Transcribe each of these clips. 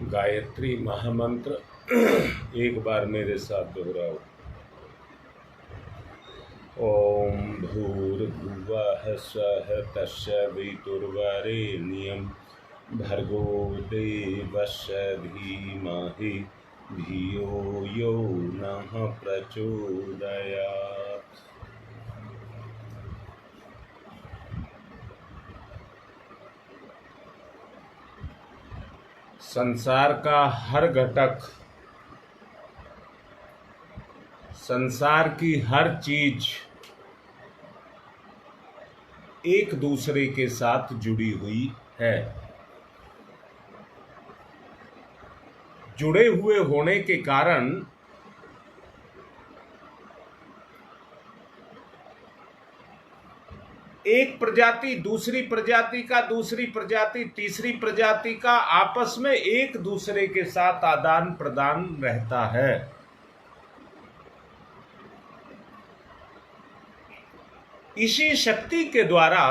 गायत्री महामंत्र एक बार मेरे साथ दोहराओ। ओम भूर्भुवः स्वः तत्सवितुर्वरेण्यं भर्गो देवस्य धीमहि धियो यो नः प्रचोदयात्। संसार का हर घटक, संसार की हर चीज एक दूसरे के साथ जुड़ी हुई है। जुड़े हुए होने के कारण एक प्रजाति दूसरी प्रजाति का, दूसरी प्रजाति तीसरी प्रजाति का आपस में एक दूसरे के साथ आदान प्रदान रहता है। इसी शक्ति के द्वारा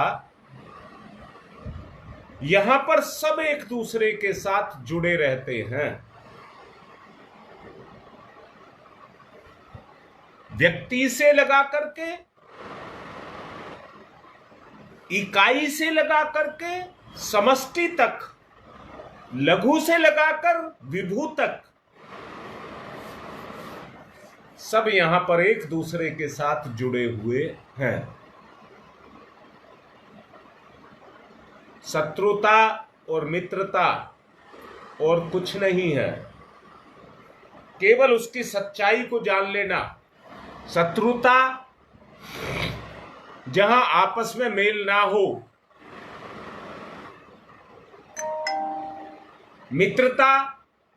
यहां पर सब एक दूसरे के साथ जुड़े रहते हैं। व्यक्ति से लगा करके, इकाई से लगा करके समष्टि तक, लघु से लगाकर विभू तक, सब यहां पर एक दूसरे के साथ जुड़े हुए हैं। शत्रुता और मित्रता और कुछ नहीं है, केवल उसकी सच्चाई को जान लेना। शत्रुता जहां आपस में मेल ना हो, मित्रता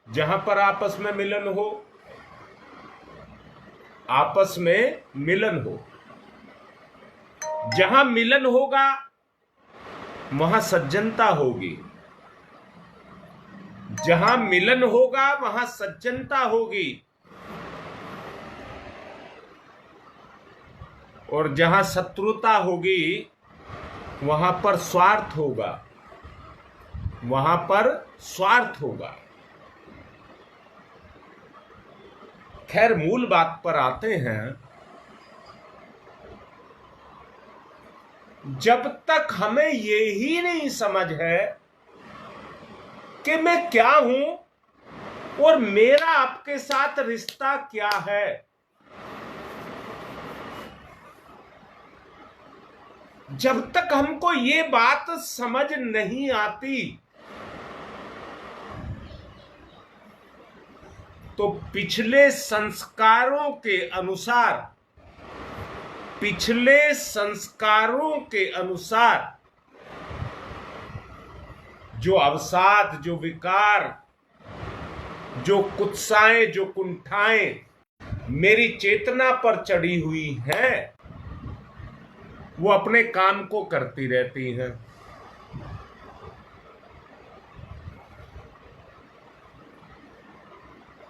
जहां पर आपस में मिलन हो, आपस में मिलन हो। जहां मिलन होगा वहां सज्जनता होगी, जहां मिलन होगा वहां सज्जनता होगी, और जहां शत्रुता होगी वहां पर स्वार्थ होगा, वहां पर स्वार्थ होगा। खैर, मूल बात पर आते हैं। जब तक हमें ये ही नहीं समझ है कि मैं क्या हूं और मेरा आपके साथ रिश्ता क्या है, जब तक हमको ये बात समझ नहीं आती, तो पिछले संस्कारों के अनुसार, पिछले संस्कारों के अनुसार जो अवसाद, जो विकार, जो कुत्साएं, जो कुंठाएं मेरी चेतना पर चढ़ी हुई हैं, वो अपने काम को करती रहती हैं।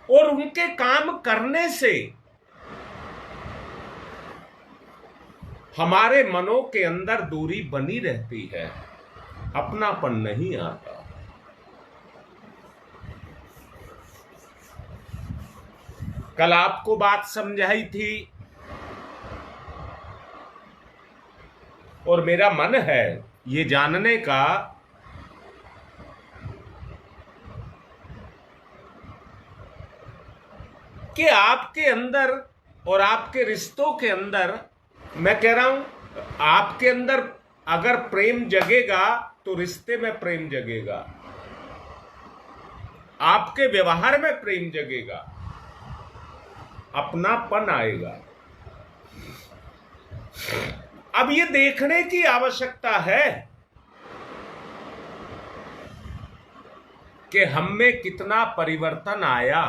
और उनके काम करने से हमारे मनों के अंदर दूरी बनी रहती है, अपनापन नहीं आता। कल आपको बात समझाई थी, और मेरा मन है ये जानने का कि आपके अंदर और आपके रिश्तों के अंदर, मैं कह रहा हूं, आपके अंदर अगर प्रेम जगेगा तो रिश्ते में प्रेम जगेगा, आपके व्यवहार में प्रेम जगेगा, अपनापन आएगा। अब ये देखने की आवश्यकता है कि हम में कितना परिवर्तन आया,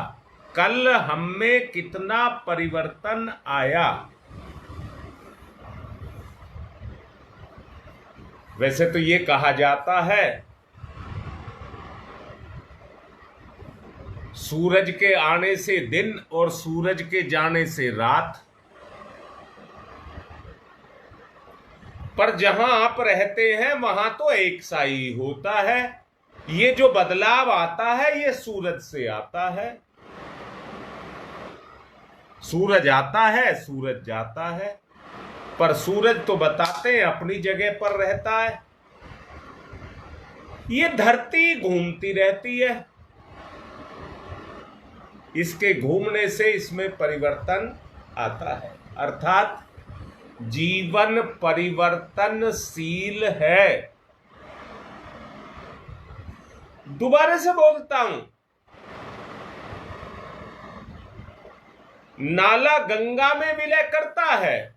कल हम में कितना परिवर्तन आया। वैसे तो ये कहा जाता है, सूरज के आने से दिन और सूरज के जाने से रात, पर जहां आप रहते हैं वहां तो एक सा ही होता है। ये जो बदलाव आता है ये सूरज से आता है। सूरज आता है, सूरज जाता है, पर सूरज तो बताते हैं अपनी जगह पर रहता है। ये धरती घूमती रहती है, इसके घूमने से इसमें परिवर्तन आता है, अर्थात जीवन परिवर्तनशील है। दोबारा से बोलता हूं, नाला गंगा में विलय करता है,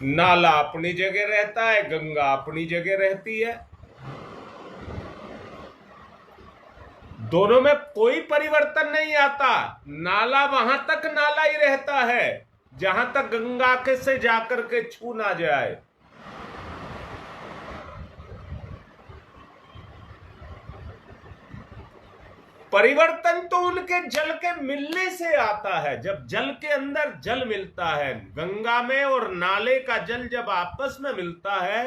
नाला अपनी जगह रहता है, गंगा अपनी जगह रहती है। दोनों में कोई परिवर्तन नहीं आता। नाला वहां तक नाला ही रहता है जहां तक गंगा के से जाकर के छू ना जाए। परिवर्तन तो उनके जल के मिलने से आता है। जब जल के अंदर जल मिलता है, गंगा में और नाले का जल जब आपस में मिलता है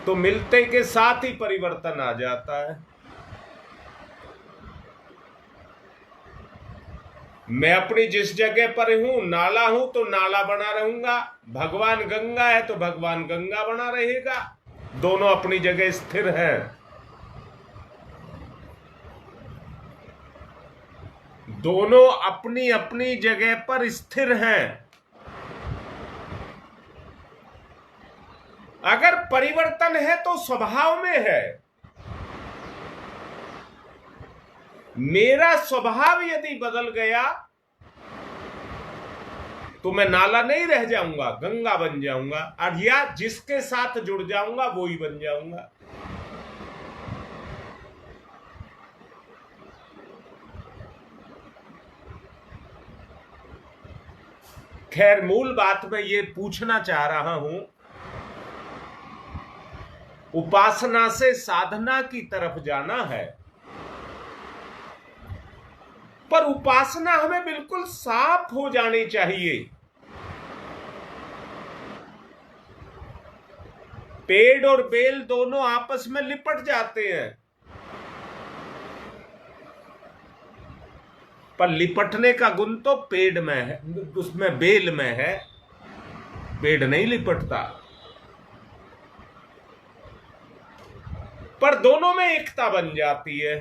तो मिलते के साथ ही परिवर्तन आ जाता है। मैं अपनी जिस जगह पर हूं, नाला हूं तो नाला बना रहूंगा, भगवान गंगा है तो भगवान गंगा बना रहेगा। दोनों अपनी जगह स्थिर हैं। दोनों अपनी अपनी जगह पर स्थिर हैं। अगर परिवर्तन है तो स्वभाव में है। मेरा स्वभाव यदि बदल गया तो मैं नाला नहीं रह जाऊंगा, गंगा बन जाऊंगा, और या जिसके साथ जुड़ जाऊंगा वो ही बन जाऊंगा। खैर, मूल बात मैं ये पूछना चाह रहा हूं, उपासना से साधना की तरफ जाना है, पर उपासना हमें बिल्कुल साफ हो जानी चाहिए। पेड़ और बेल दोनों आपस में लिपट जाते हैं, पर लिपटने का गुण तो पेड़ में है, उसमें बेल में है। पेड़ नहीं लिपटता, पर दोनों में एकता बन जाती है।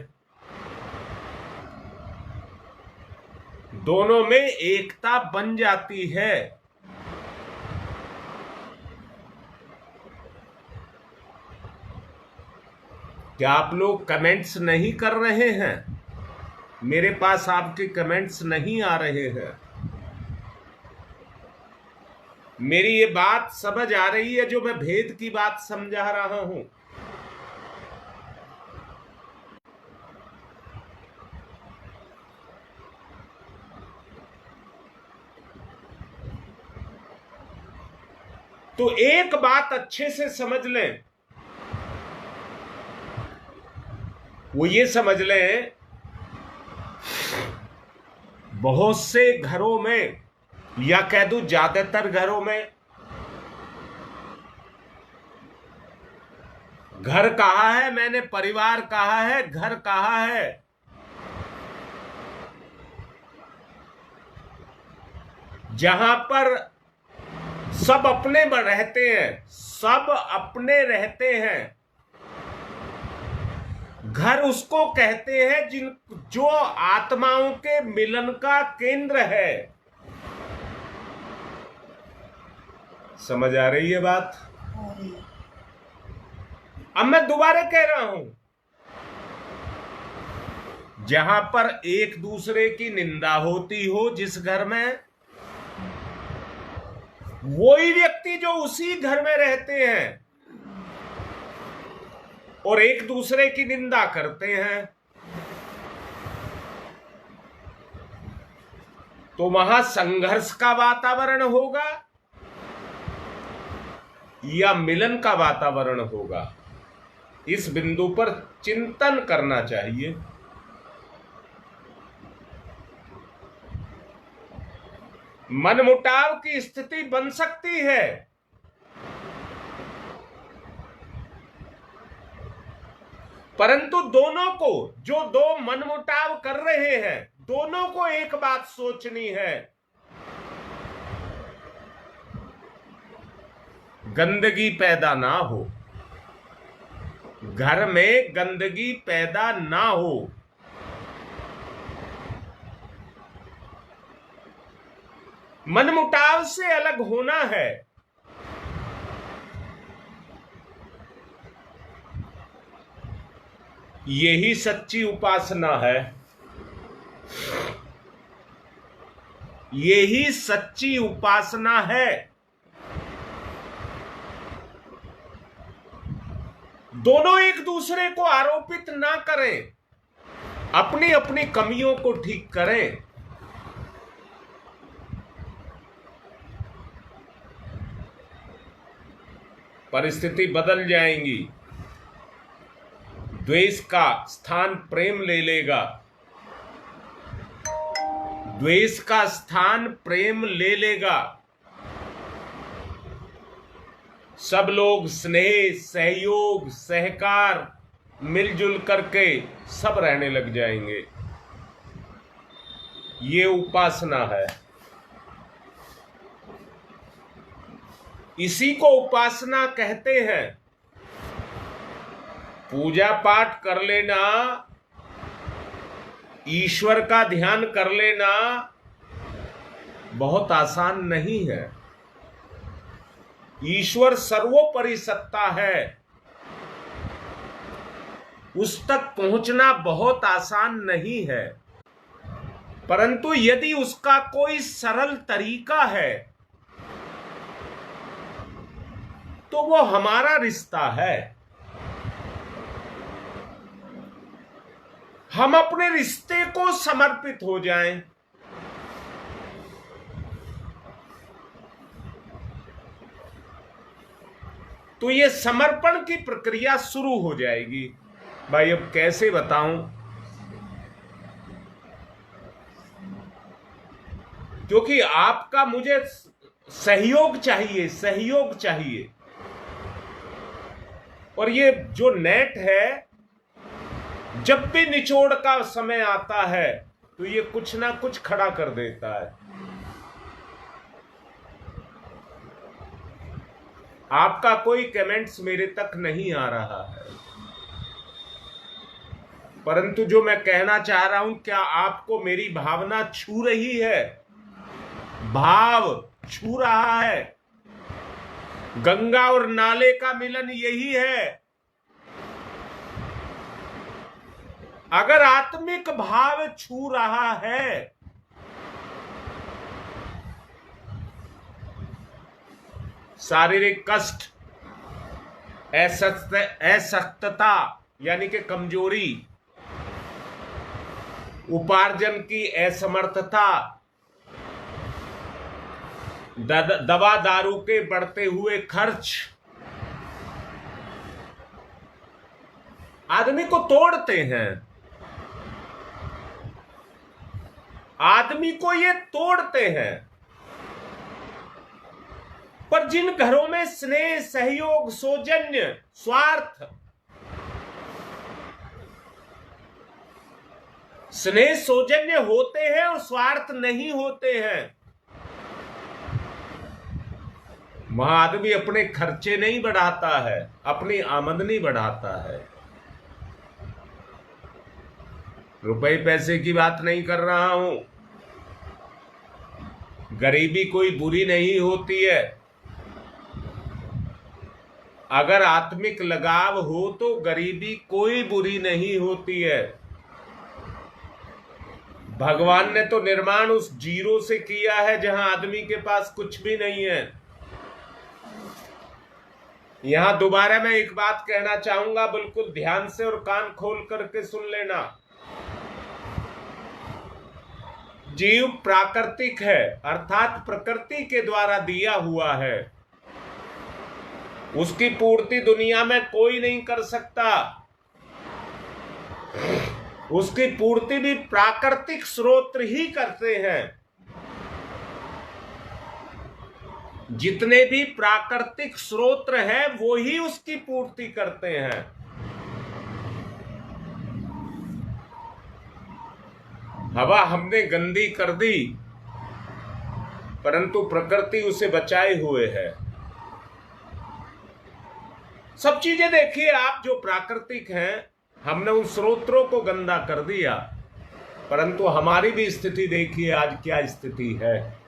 दोनों में एकता बन जाती है। क्या आप लोग कमेंट्स नहीं कर रहे हैं? मेरे पास आपके कमेंट्स नहीं आ रहे हैं। मेरी ये बात समझ आ रही है जो मैं भेद की बात समझा रहा हूं? तो एक बात अच्छे से समझ लें, वो ये समझ लें, बहुत से घरों में, या कह दूं ज्यादातर घरों में, घर कहा है मैंने, परिवार कहा है, घर कहा है, जहां पर सब अपने में रहते हैं, सब अपने रहते हैं। घर उसको कहते हैं जो आत्माओं के मिलन का केंद्र है। समझ आ रही है बात? अब मैं दोबारा कह रहा हूं, जहां पर एक दूसरे की निंदा होती हो, जिस घर में, वही व्यक्ति जो उसी घर में रहते हैं और एक दूसरे की निंदा करते हैं, तो वहां संघर्ष का वातावरण होगा या मिलन का वातावरण होगा? इस बिंदु पर चिंतन करना चाहिए। मनमुटाव की स्थिति बन सकती है, परंतु दोनों को, जो दो मनमुटाव कर रहे हैं, दोनों को एक बात सोचनी है, गंदगी पैदा ना हो, घर में गंदगी पैदा ना हो। मनमुटाव से अलग होना है। यही सच्ची उपासना है। यही सच्ची उपासना है। दोनों एक दूसरे को आरोपित ना करें, अपनी अपनी कमियों को ठीक करें। परिस्थिति बदल जाएंगी। द्वेष का स्थान प्रेम ले लेगा। द्वेष का स्थान प्रेम ले लेगा। सब लोग स्नेह, सहयोग, सहकार, मिलजुल करके सब रहने लग जाएंगे। ये उपासना है। इसी को उपासना कहते हैं। पूजा पाठ कर लेना, ईश्वर का ध्यान कर लेना बहुत आसान नहीं है। ईश्वर सर्वोपरि सत्ता है, उस तक पहुंचना बहुत आसान नहीं है। परंतु यदि उसका कोई सरल तरीका है तो वो हमारा रिश्ता है। हम अपने रिश्ते को समर्पित हो जाएं। तो ये समर्पण की प्रक्रिया शुरू हो जाएगी। भाई अब कैसे बताऊं, क्योंकि आपका मुझे सहयोग चाहिए, सहयोग चाहिए। और ये जो नेट है, जब भी निचोड़ का समय आता है तो ये कुछ ना कुछ खड़ा कर देता है। आपका कोई कमेंट्स मेरे तक नहीं आ रहा है, परंतु जो मैं कहना चाह रहा हूं, क्या आपको मेरी भावना छू रही है? भाव छू रहा है। गंगा और नाले का मिलन यही है। अगर आत्मिक भाव छू रहा है शारीरिक कष्ट, असक्तता यानी कि कमजोरी, उपार्जन की असमर्थता, दवा दारू के बढ़ते हुए खर्च आदमी को तोड़ते हैं। आदमी को ये तोड़ते हैं। पर जिन घरों में स्नेह, सहयोग, सौजन्य, स्वार्थ, स्नेह सौजन्य होते हैं और स्वार्थ नहीं होते हैं, वहां आदमी अपने खर्चे नहीं बढ़ाता है, अपनी आमदनी बढ़ाता है। रुपए पैसे की बात नहीं कर रहा हूं। गरीबी कोई बुरी नहीं होती है। अगर आत्मिक लगाव हो तो गरीबी कोई बुरी नहीं होती है। भगवान ने तो निर्माण उस जीरो से किया है जहां आदमी के पास कुछ भी नहीं है। यहां दोबारा मैं एक बात कहना चाहूंगा, बिल्कुल ध्यान से और कान खोल करके सुन लेना। जीव प्राकृतिक है, अर्थात प्रकृति के द्वारा दिया हुआ है। उसकी पूर्ति दुनिया में कोई नहीं कर सकता। उसकी पूर्ति भी प्राकृतिक स्रोत ही करते हैं। जितने भी प्राकृतिक स्रोत हैं वो ही उसकी पूर्ति करते हैं। हवा हमने गंदी कर दी, परंतु प्रकृति उसे बचाए हुए है। सब चीजें देखिए आप जो प्राकृतिक हैं, हमने उन स्रोतों को गंदा कर दिया, परंतु हमारी भी स्थिति देखिए आज क्या स्थिति है।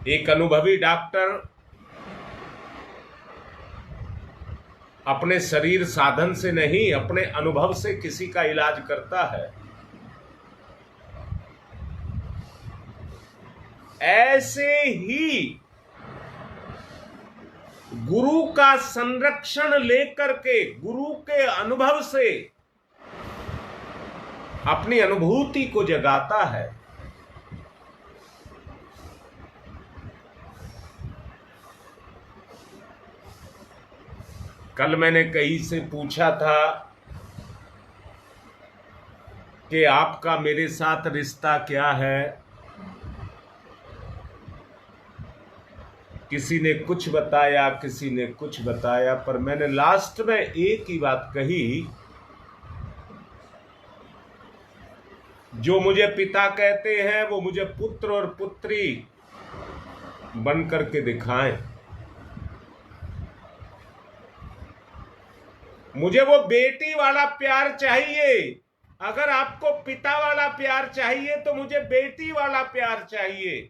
एक अनुभवी डॉक्टर अपने शरीर साधन से नहीं, अपने अनुभव से किसी का इलाज करता है। ऐसे ही गुरु का संरक्षण लेकर के, गुरु के अनुभव से अपनी अनुभूति को जगाता है। कल मैंने कहीं से पूछा था कि आपका मेरे साथ रिश्ता क्या है। किसी ने कुछ बताया, किसी ने कुछ बताया, पर मैंने लास्ट में एक ही बात कही, जो मुझे पिता कहते हैं वो मुझे पुत्र और पुत्री बन करके दिखाएं। मुझे वो बेटी वाला प्यार चाहिए। अगर आपको पिता वाला प्यार चाहिए तो मुझे बेटी वाला प्यार चाहिए।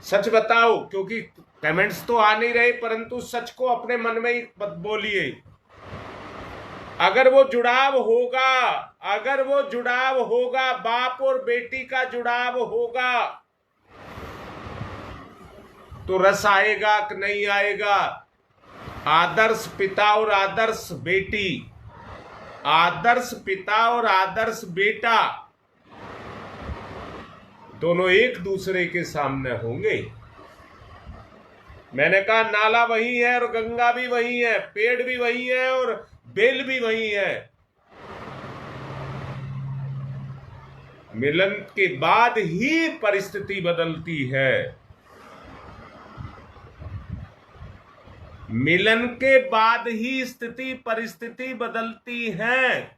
सच बताओ, क्योंकि कमेंट्स तो आ नहीं रहे, परंतु सच को अपने मन में ही बोलिए। अगर वो जुड़ाव होगा, अगर वो जुड़ाव होगा, बाप और बेटी का जुड़ाव होगा, तो रस आएगा कि नहीं आएगा। आदर्श पिता और आदर्श बेटी, आदर्श पिता और आदर्श बेटा दोनों एक दूसरे के सामने होंगे। मैंने कहा नाला वही है और गंगा भी वही है, पेड़ भी वही है और बेल भी वही है। मिलन के बाद ही परिस्थिति बदलती है। मिलन के बाद ही स्थिति परिस्थिति बदलती है।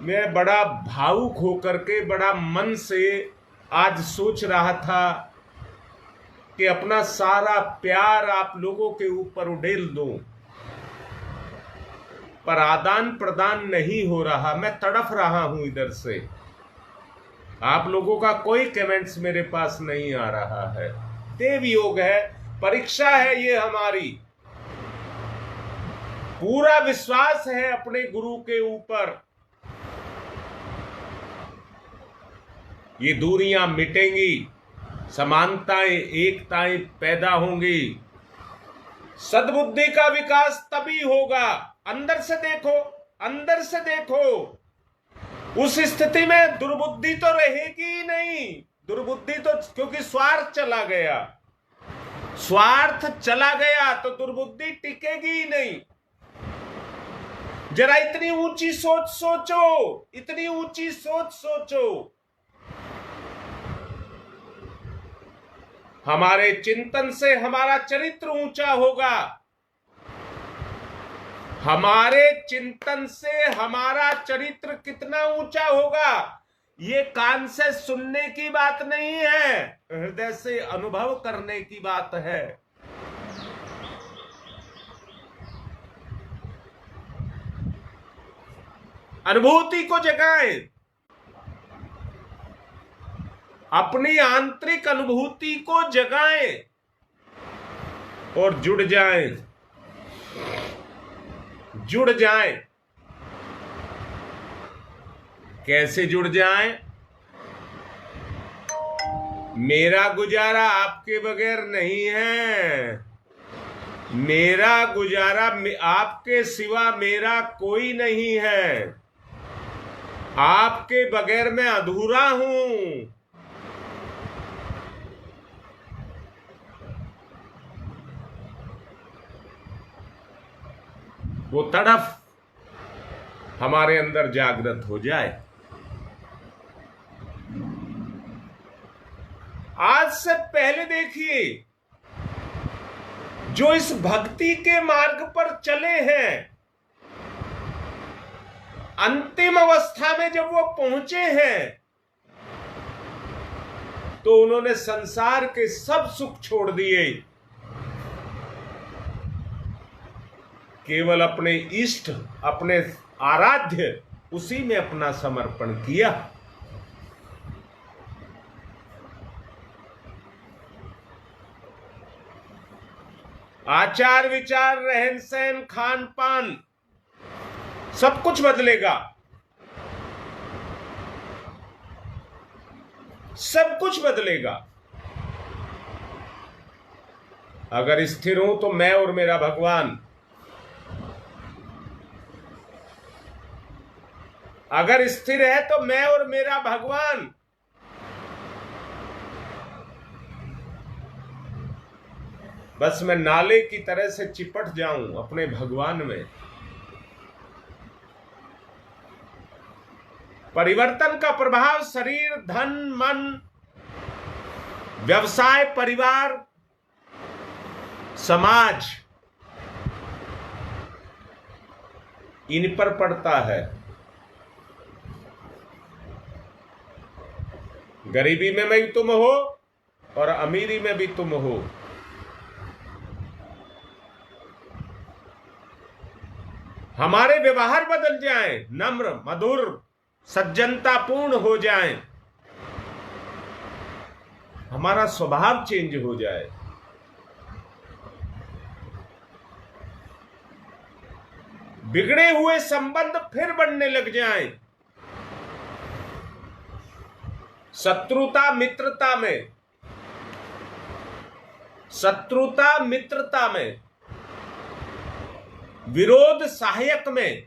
मैं बड़ा भावुक होकर के, बड़ा मन से आज सोच रहा था कि अपना सारा प्यार आप लोगों के ऊपर उड़ेल दूं, पर आदान प्रदान नहीं हो रहा। मैं तड़फ रहा हूं इधर से। आप लोगों का कोई कमेंट्स मेरे पास नहीं आ रहा है। देव योग है, परीक्षा है ये हमारी। पूरा विश्वास है अपने गुरु के ऊपर। ये दूरियां मिटेंगी, समानताएं एकताएं पैदा होंगी। सद्बुद्धि का विकास तभी होगा। अंदर से देखो, अंदर से देखो। उस स्थिति में दुर्बुद्धि तो रहेगी ही नहीं। दुर्बुद्धि तो, क्योंकि स्वार्थ चला गया, स्वार्थ चला गया तो दुर्बुद्धि टिकेगी ही नहीं। जरा इतनी ऊंची सोच सोचो, इतनी ऊंची सोच सोचो। हमारे चिंतन से हमारा चरित्र ऊंचा होगा। हमारे चिंतन से हमारा चरित्र कितना ऊंचा होगा, ये कान से सुनने की बात नहीं है, हृदय से अनुभव करने की बात है। अनुभूति को जगाएं, अपनी आंतरिक अनुभूति को जगाएं और जुड़ जाएं, जुड़ जाएं। कैसे जुड़ जाएं? मेरा गुजारा आपके बगैर नहीं है। मेरा गुजारा आपके सिवा मेरा कोई नहीं है। आपके बगैर मैं अधूरा हूं। वो तड़फ, हमारे अंदर जागृत हो जाए। आज से पहले देखिए, जो इस भक्ति के मार्ग पर चले हैं, अंतिम अवस्था में जब वो पहुंचे हैं तो उन्होंने संसार के सब सुख छोड़ दिए, केवल अपने इष्ट, अपने आराध्य, उसी में अपना समर्पण किया। आचार विचार, रहन सहन, खान पान, सब कुछ बदलेगा, सब कुछ बदलेगा। अगर स्थिर हूं तो मैं और मेरा भगवान, अगर स्थिर है तो मैं और मेरा भगवान। बस मैं नाले की तरह से चिपट जाऊं अपने भगवान में। परिवर्तन का प्रभाव शरीर, धन, मन, व्यवसाय, परिवार, समाज, इन पर पड़ता है। गरीबी में भी तुम हो और अमीरी में भी तुम हो। हमारे व्यवहार बदल जाएं, नम्र, मधुर, सज्जनतापूर्ण हो जाएं, हमारा स्वभाव चेंज हो जाए। बिगड़े हुए संबंध फिर बनने लग जाएं। शत्रुता मित्रता में, शत्रुता मित्रता में, विरोध सहायक में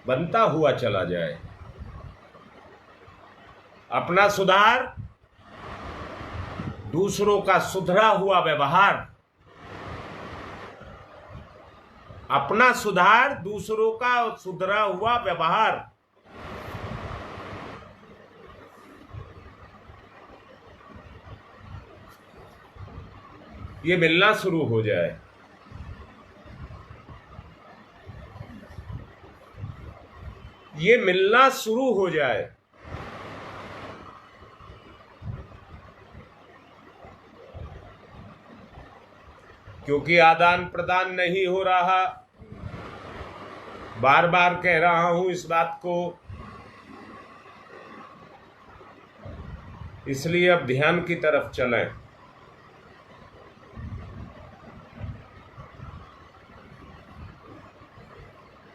बनता हुआ चला जाए। अपना सुधार, दूसरों का सुधरा हुआ व्यवहार, अपना सुधार, दूसरों का सुधरा हुआ व्यवहार, ये मिलना शुरू हो जाए। ये मिलना शुरू हो जाए। क्योंकि आदान प्रदान नहीं हो रहा, बार बार कह रहा हूं इस बात को, इसलिए अब ध्यान की तरफ चलें।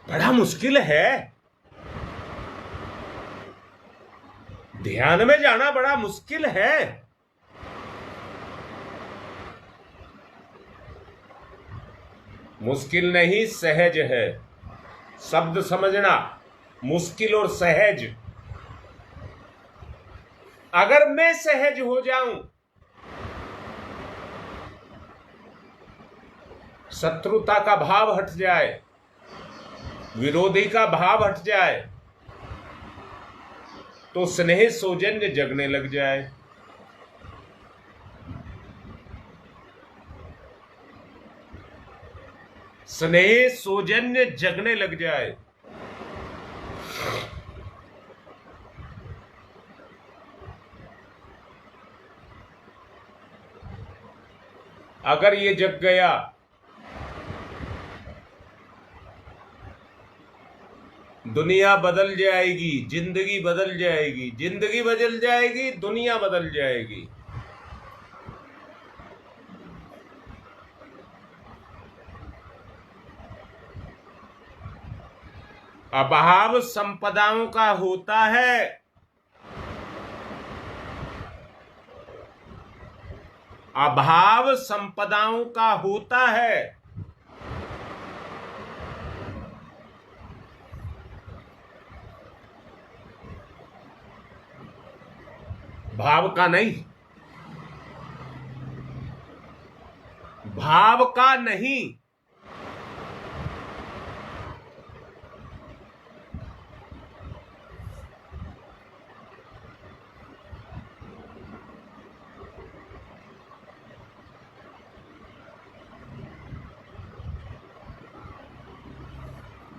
बड़ा मुश्किल है, ध्यान में जाना बड़ा मुश्किल है। मुश्किल नहीं, सहज है। शब्द समझना, मुश्किल और सहज। अगर मैं सहज हो जाऊं, शत्रुता का भाव हट जाए, विरोधी का भाव हट जाए, तो स्नेह सौजन्य जगने लग जाए। स्नेह सौजन्य जगने लग जाए। अगर ये जग गया, दुनिया बदल जाएगी, जिंदगी बदल जाएगी, जिंदगी बदल जाएगी, दुनिया बदल जाएगी। अभाव संपदाओं का होता है, अभाव संपदाओं का होता है, भाव का नहीं, भाव का नहीं।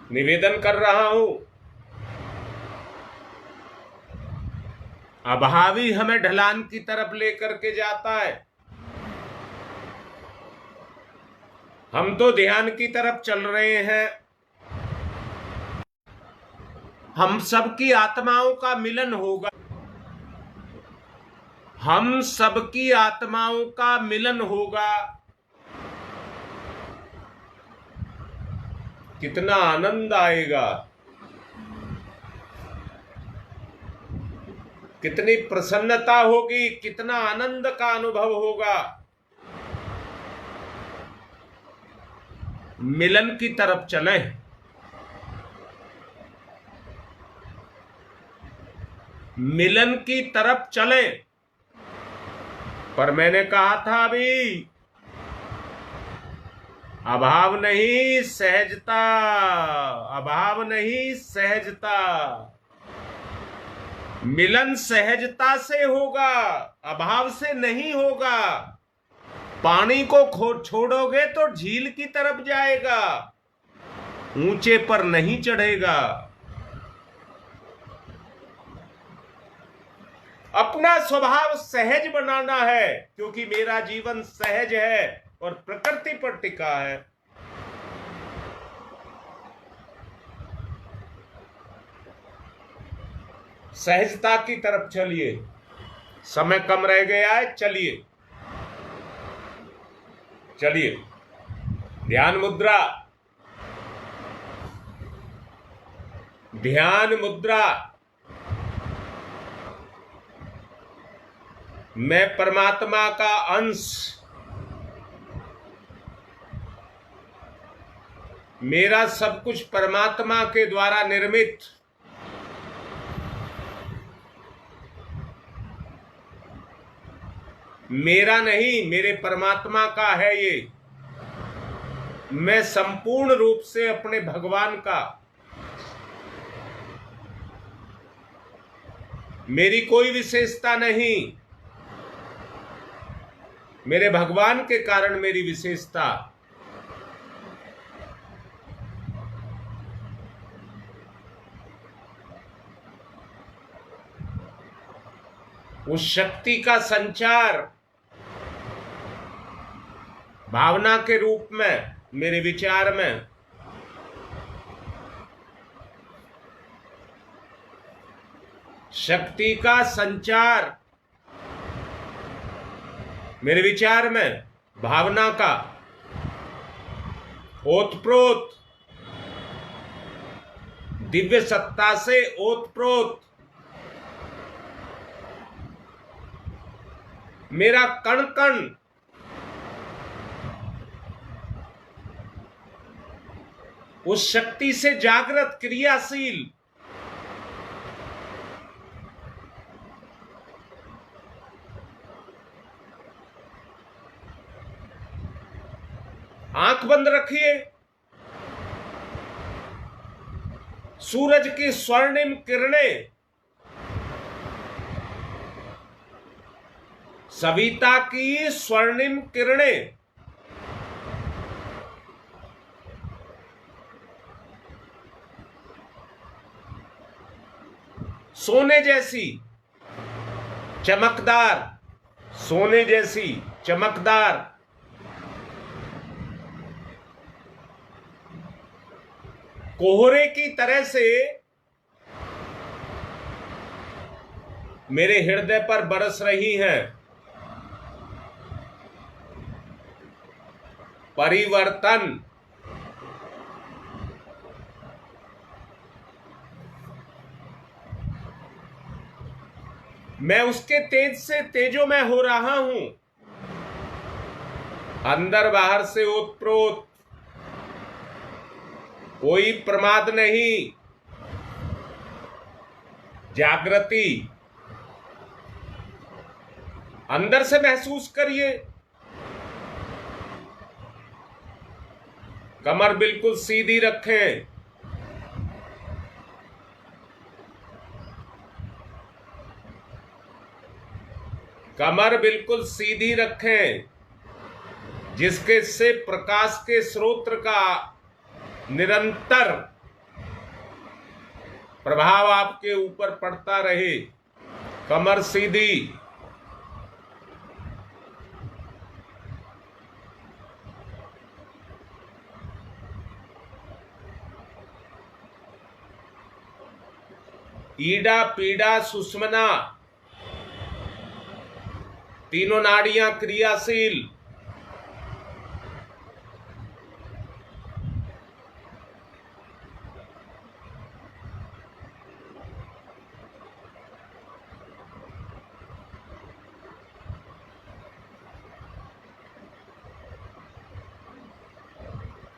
निवेदन कर रहा हूं, अभावी हमें ढलान की तरफ लेकर के जाता है। हम तो ध्यान की तरफ चल रहे हैं। हम सबकी आत्माओं का मिलन होगा, हम सबकी आत्माओं का मिलन होगा। कितना आनंद आएगा, कितनी प्रसन्नता होगी, कितना आनंद का अनुभव होगा। मिलन की तरफ चलें, मिलन की तरफ चलें। पर मैंने कहा था अभी, अभाव नहीं सहजता, अभाव नहीं सहजता। मिलन सहजता से होगा, अभाव से नहीं होगा। पानी को छोड़ोगे तो झील की तरफ जाएगा, ऊंचे पर नहीं चढ़ेगा। अपना स्वभाव सहज बनाना है, क्योंकि मेरा जीवन सहज है और प्रकृति पर टिका है। सहजता की तरफ चलिए। समय कम रह गया है, चलिए चलिए। ध्यान मुद्रा, ध्यान मुद्रा। मैं परमात्मा का अंश, मेरा सब कुछ परमात्मा के द्वारा निर्मित। मेरा नहीं, मेरे परमात्मा का है ये। मैं संपूर्ण रूप से अपने भगवान का, मेरी कोई विशेषता नहीं, मेरे भगवान के कारण मेरी विशेषता। उस शक्ति का संचार भावना के रूप में मेरे विचार में, शक्ति का संचार मेरे विचार में, भावना का ओतप्रोत, दिव्य सत्ता से ओतप्रोत। मेरा कण कण उस शक्ति से जागृत, क्रियाशील। आंख बंद रखिए। सूरज की स्वर्णिम किरणें, सविता की स्वर्णिम किरणें सोने जैसी चमकदार, सोने जैसी चमकदार, कोहरे की तरह से मेरे हृदय पर बरस रही हैं। परिवर्तन, मैं उसके तेज से तेजोमय हो रहा हूं, अंदर बाहर से ओतप्रोत, कोई प्रमाद नहीं, जागृति। अंदर से महसूस करिए। कमर बिल्कुल सीधी रखें। कमर बिल्कुल सीधी रखें, जिसके से प्रकाश के स्रोत का निरंतर प्रभाव आपके ऊपर पड़ता रहे। कमर सीधी, ईडा पीड़ा सुषुम्ना, तीनों नाड़ियां क्रियाशील।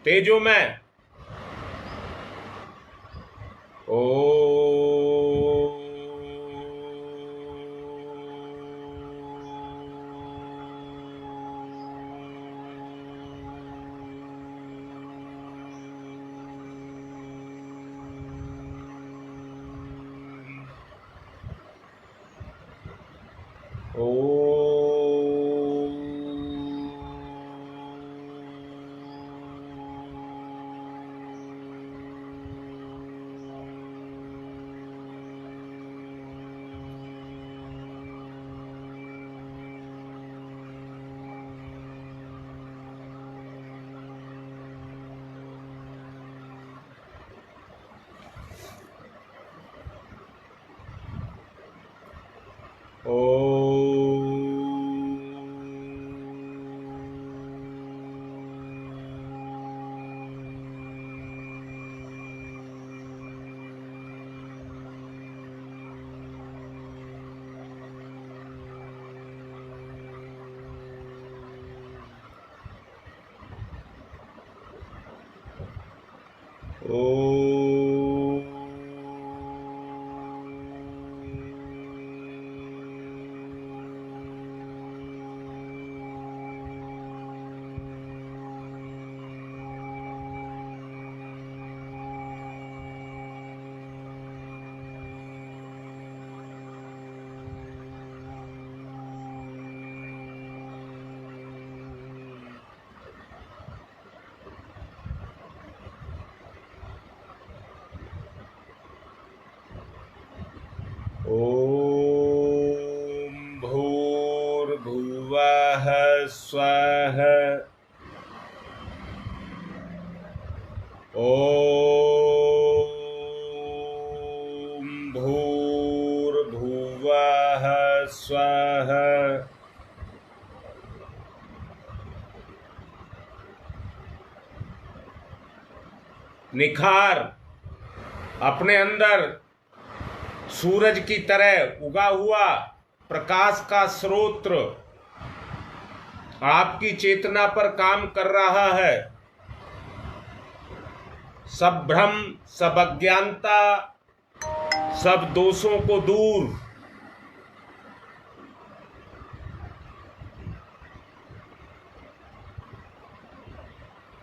तेजोमय। ओ ॐ भूर्भुवः स्वः। ॐ भूर्भुवः स्वः। निखार, अपने अंदर सूरज की तरह उगा हुआ प्रकाश का स्रोत आपकी चेतना पर काम कर रहा है। सब भ्रम, सब अज्ञानता, सब दोषों को दूर।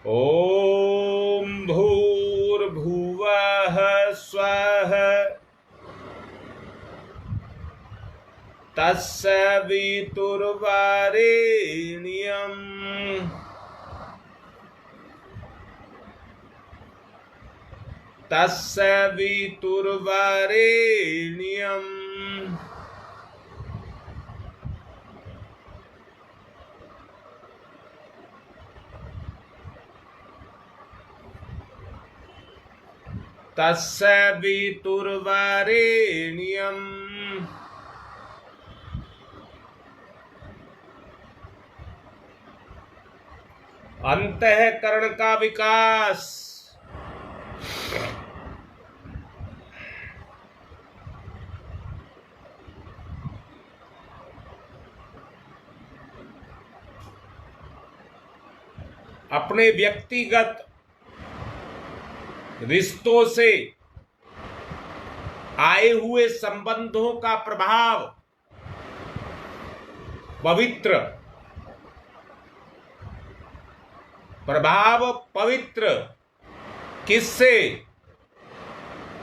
ओम भूर्भुवः स्वः। तत्सवितुर्वरेण्यम् तत्सवितुर्वरेण्यम्। तत्सवितुर्वरेण्यम्। अंतःकरण का विकास, अपने व्यक्तिगत रिश्तों से आए हुए संबंधों का प्रभाव पवित्र, किससे?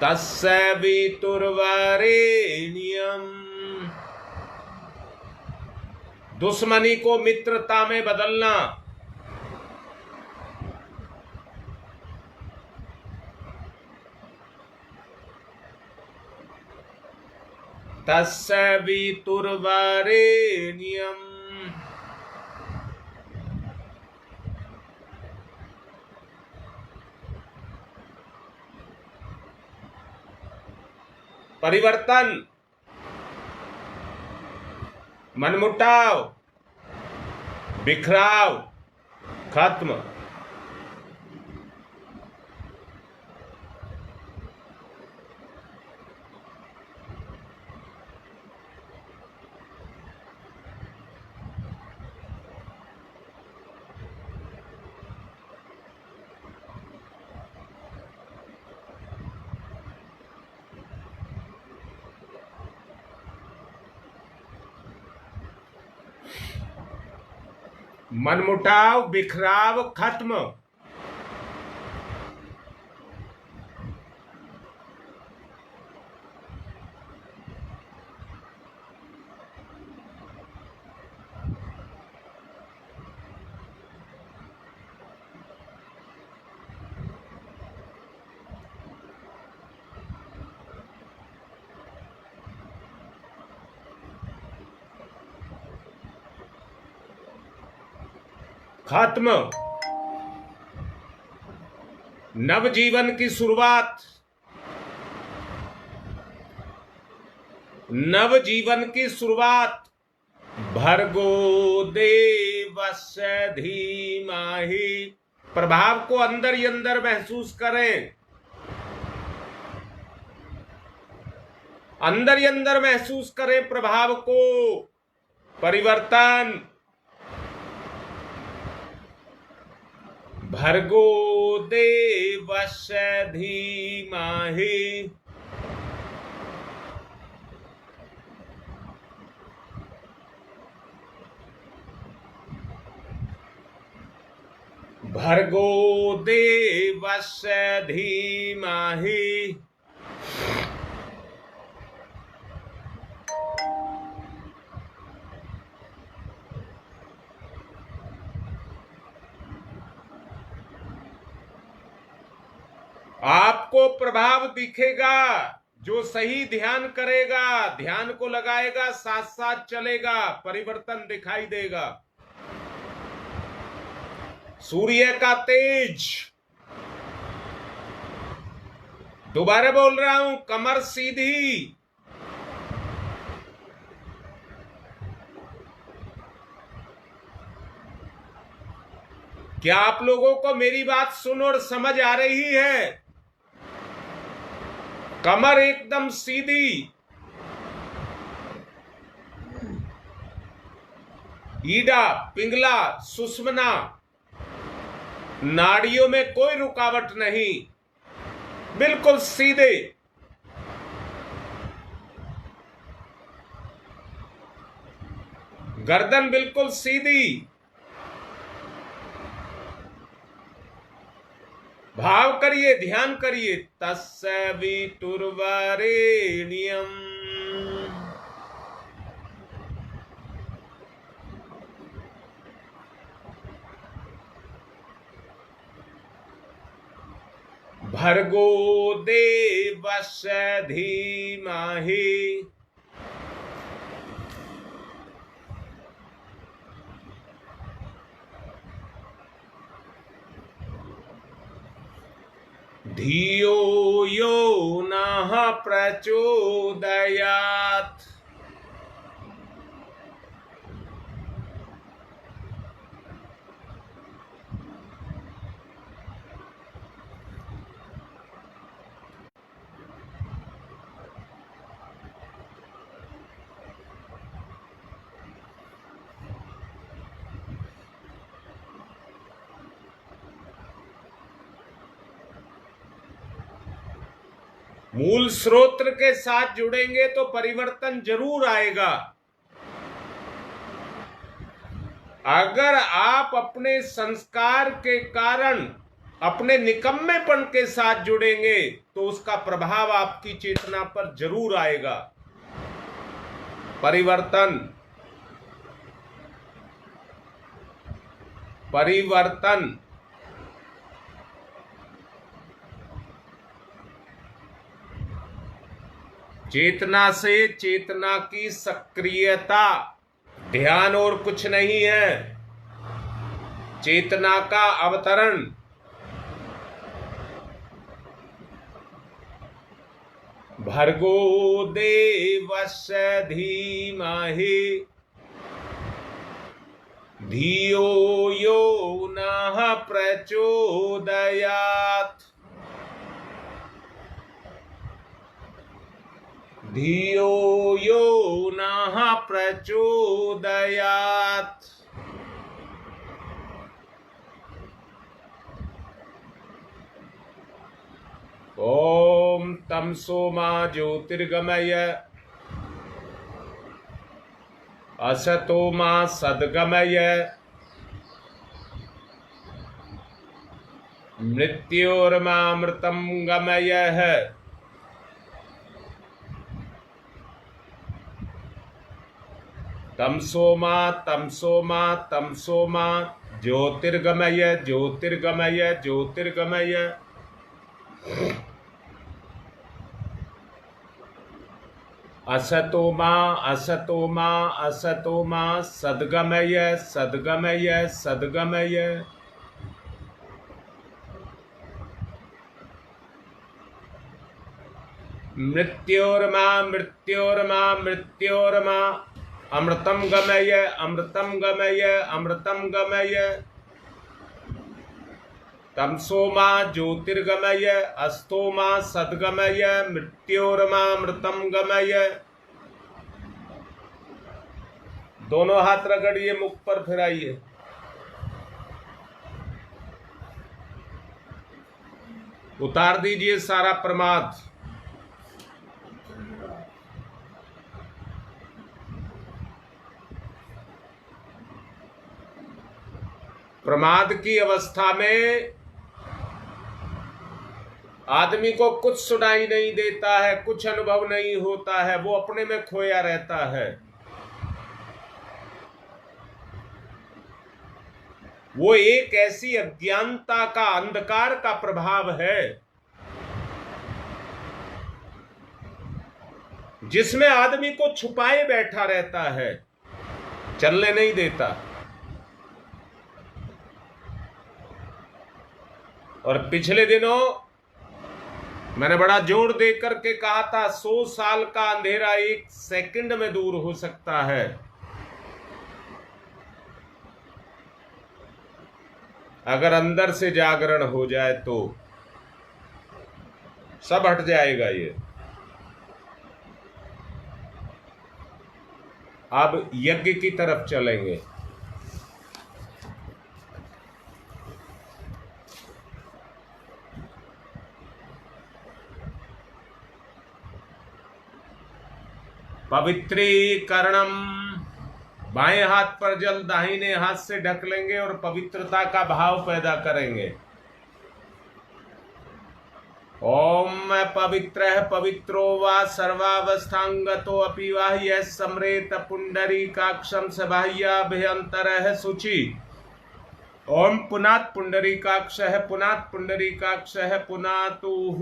तत्सवितुर्वरेण्यम्। दुश्मनी को मित्रता में बदलना, तस्य वितुर्वरेण्यम् परिवर्तन, मनमुटाव, बिखराव खत्म। मनमुटाव, बिखराव खत्म। खत्म। नवजीवन की शुरुआत, नवजीवन की शुरुआत। भर्गो देवस्य धीमहि। प्रभाव को अंदर ही अंदर महसूस करें, अंदर ही अंदर महसूस करें प्रभाव को। परिवर्तन, भर्गो देवस्य धीमहि। भर्गो देवस्य धीमहि। आपको प्रभाव दिखेगा। जो सही ध्यान करेगा, ध्यान को लगाएगा, साथ साथ चलेगा, परिवर्तन दिखाई देगा। सूर्य का तेज। दोबारा बोल रहा हूं, कमर सीधी। क्या आप लोगों को मेरी बात सुन और समझ आ रही है? कमर एकदम सीधी। ईडा, पिंगला, सुषुम्ना, नाड़ियों में कोई रुकावट नहीं, बिल्कुल सीधे। गर्दन बिल्कुल सीधी। भाव करिए, ध्यान करिए। तस्य वितुर्वरेण्यम्। भर्गो देवस्य धीमहि। धियो यो नः प्रचोदयात्। मूल स्रोत के साथ जुड़ेंगे तो परिवर्तन जरूर आएगा। अगर आप अपने संस्कार के कारण अपने निकम्मेपन के साथ जुड़ेंगे तो उसका प्रभाव आपकी चेतना पर जरूर आएगा। परिवर्तन, परिवर्तन। चेतना से चेतना की सक्रियता, ध्यान और कुछ नहीं है, चेतना का अवतरण। भर्गो देवस्य धीमहि धियो यो नः प्रचोदयात्, धियो यो नः प्रचोदयात्। ओम तमसो मा ज्योतिर्गमय असतो मा सद्गमय मृत्योर्मामृतं गमय। तमसो मा ज्योतिर्गमय ज्योतिर्गमय ज्योतिर्गमय। असतो मा सद्गमय सद्गमय सद्गमय। मृत्योर्मा अमृतं गमय अमृतं गमय अमृतं गमय। तमसो मा ज्योतिर्गमय अस्तो मा सद्गमय मृत्योर्मामृतं गमय। दोनों हाथ रगड़िए, मुख पर फिराइए। उतार दीजिए सारा प्रमाद। प्रमाद की अवस्था में आदमी को कुछ सुनाई नहीं देता है, कुछ अनुभव नहीं होता है, वो अपने में खोया रहता है। वो एक ऐसी अज्ञानता का, अंधकार का प्रभाव है जिसमें आदमी को छुपाए बैठा रहता है, चलने नहीं देता। और पिछले दिनों मैंने बड़ा जोर दे करके कहा था, 100 साल का अंधेरा 1 सेकंड में दूर हो सकता है। अगर अंदर से जागरण हो जाए तो सब हट जाएगा। ये अब यज्ञ की तरफ चलेंगे। पवित्रीकरणम, बाएं हाथ पर जल दाहिने हाथ से ढक लेंगे और पवित्रता का भाव पैदा करेंगे। ओम पवित्रः पवित्रो वा सर्वावस्थांगतो अपि वा यः सम्रेत पुंडरीकाक्षं स बाह्याभ्यन्तरः शुचि। ओम पुनात् पुंडरीकाक्षः पुनात् पुंडरीकाक्षः पुनातुः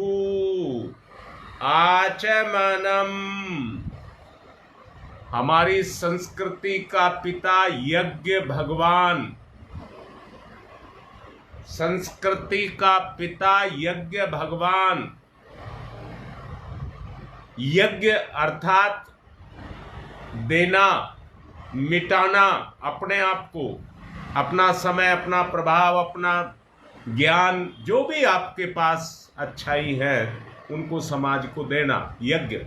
आचमनम। हमारी संस्कृति का पिता यज्ञ भगवान, संस्कृति का पिता यज्ञ भगवान। यज्ञ अर्थात देना, मिटाना अपने आप को, अपना समय, अपना प्रभाव, अपना ज्ञान, जो भी आपके पास अच्छाई है उनको समाज को देना, यज्ञ।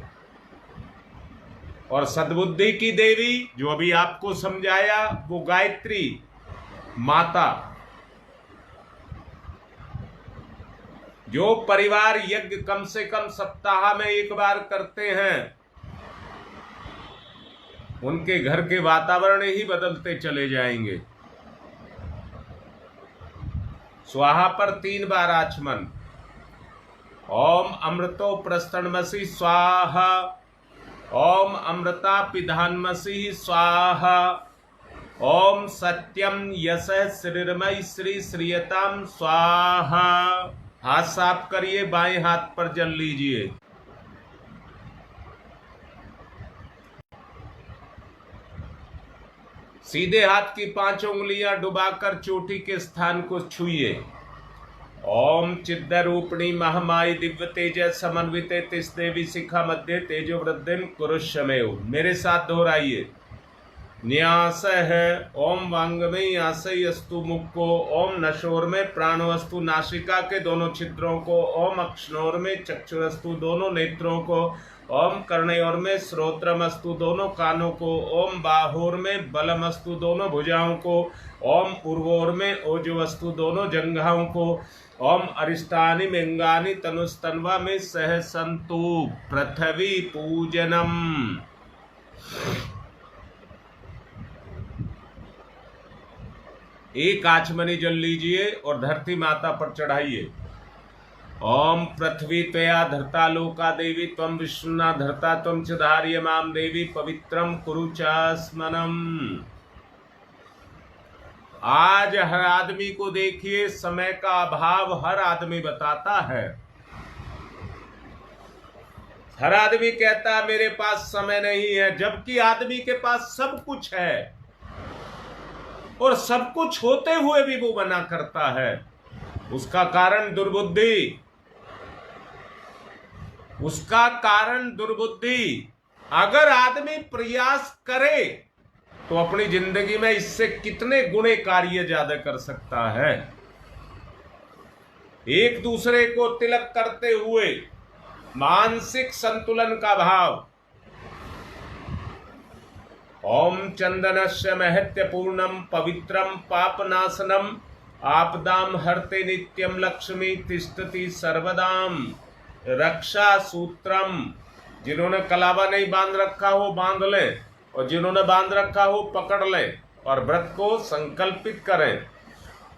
और सद्बुद्धि की देवी जो अभी आपको समझाया, वो गायत्री माता। जो परिवार यज्ञ कम से कम सप्ताह में 1 बार करते हैं, उनके घर के वातावरण ही बदलते चले जाएंगे। स्वाहा पर 3 बार आचमन। ओम अमृतो प्रस्तनमसि स्वाहा, ओम अमृता पिधानमसि स्वाहा, ओम सत्यम यशः श्रीर्मयि श्री श्रीयताम स्वाहा। हाथ साफ करिए, बाएं हाथ पर जल लीजिए। सीधे हाथ की 5 उंगलियां डुबाकर चोटी के स्थान को छुइए। ओम चिद्रूपिणी महामाई दिव्य तेज समन्वित तिस देवी शिखा मध्य तेजो वृद्धिन कुरुष्यमेव। मेरे साथ दोहराइए। न्यास है ओम वांगमे यासई अस्तु मुख को, ओम नशोर में प्राणवस्तु नासिका के दोनों छिद्रों को, ओम अक्षनोर में चक्षुरस्तु दोनों नेत्रों को, ओम कर्णयोर में श्रोत्रमस्तु दोनों कानों को, ओम बाहोर में बलमस्तु दोनों भुजाओं को, ओम उर्वोर में ओजवस्तु दोनों जंघाओं को, ओम अरिष्टानि मेंगानि तनुस्तन्वा में सहसंतु पृथ्वी पूजनम। एक आचमनी जल लीजिए और धरती माता पर चढ़ाइए। ओम पृथ्वी त्वया धरता लोका देवी त्वं विष्णुना धरता त्वं च धार्य माम देवी पवित्रम कुरु चास्मनम। आज हर आदमी को देखिए, समय का अभाव हर आदमी बताता है। हर आदमी कहता है मेरे पास समय नहीं है, जबकि आदमी के पास सब कुछ है और सब कुछ होते हुए भी वो मना करता है। उसका कारण दुर्बुद्धि, उसका कारण दुर्बुद्धि। अगर आदमी प्रयास करे तो अपनी जिंदगी में इससे कितने गुणे कार्य ज्यादा कर सकता है। एक दूसरे को तिलक करते हुए मानसिक संतुलन का भाव। ओम चंदनस्य महत्य पूर्णम पवित्रम पापनाशनम आपदाम हरते नित्यम लक्ष्मी तिष्ठति सर्वदाम। रक्षा सूत्रम, जिन्होंने कलावा नहीं बांध रखा हो बांध ले, और जिन्होंने बांध रखा हो पकड़ ले और व्रत को संकल्पित करें।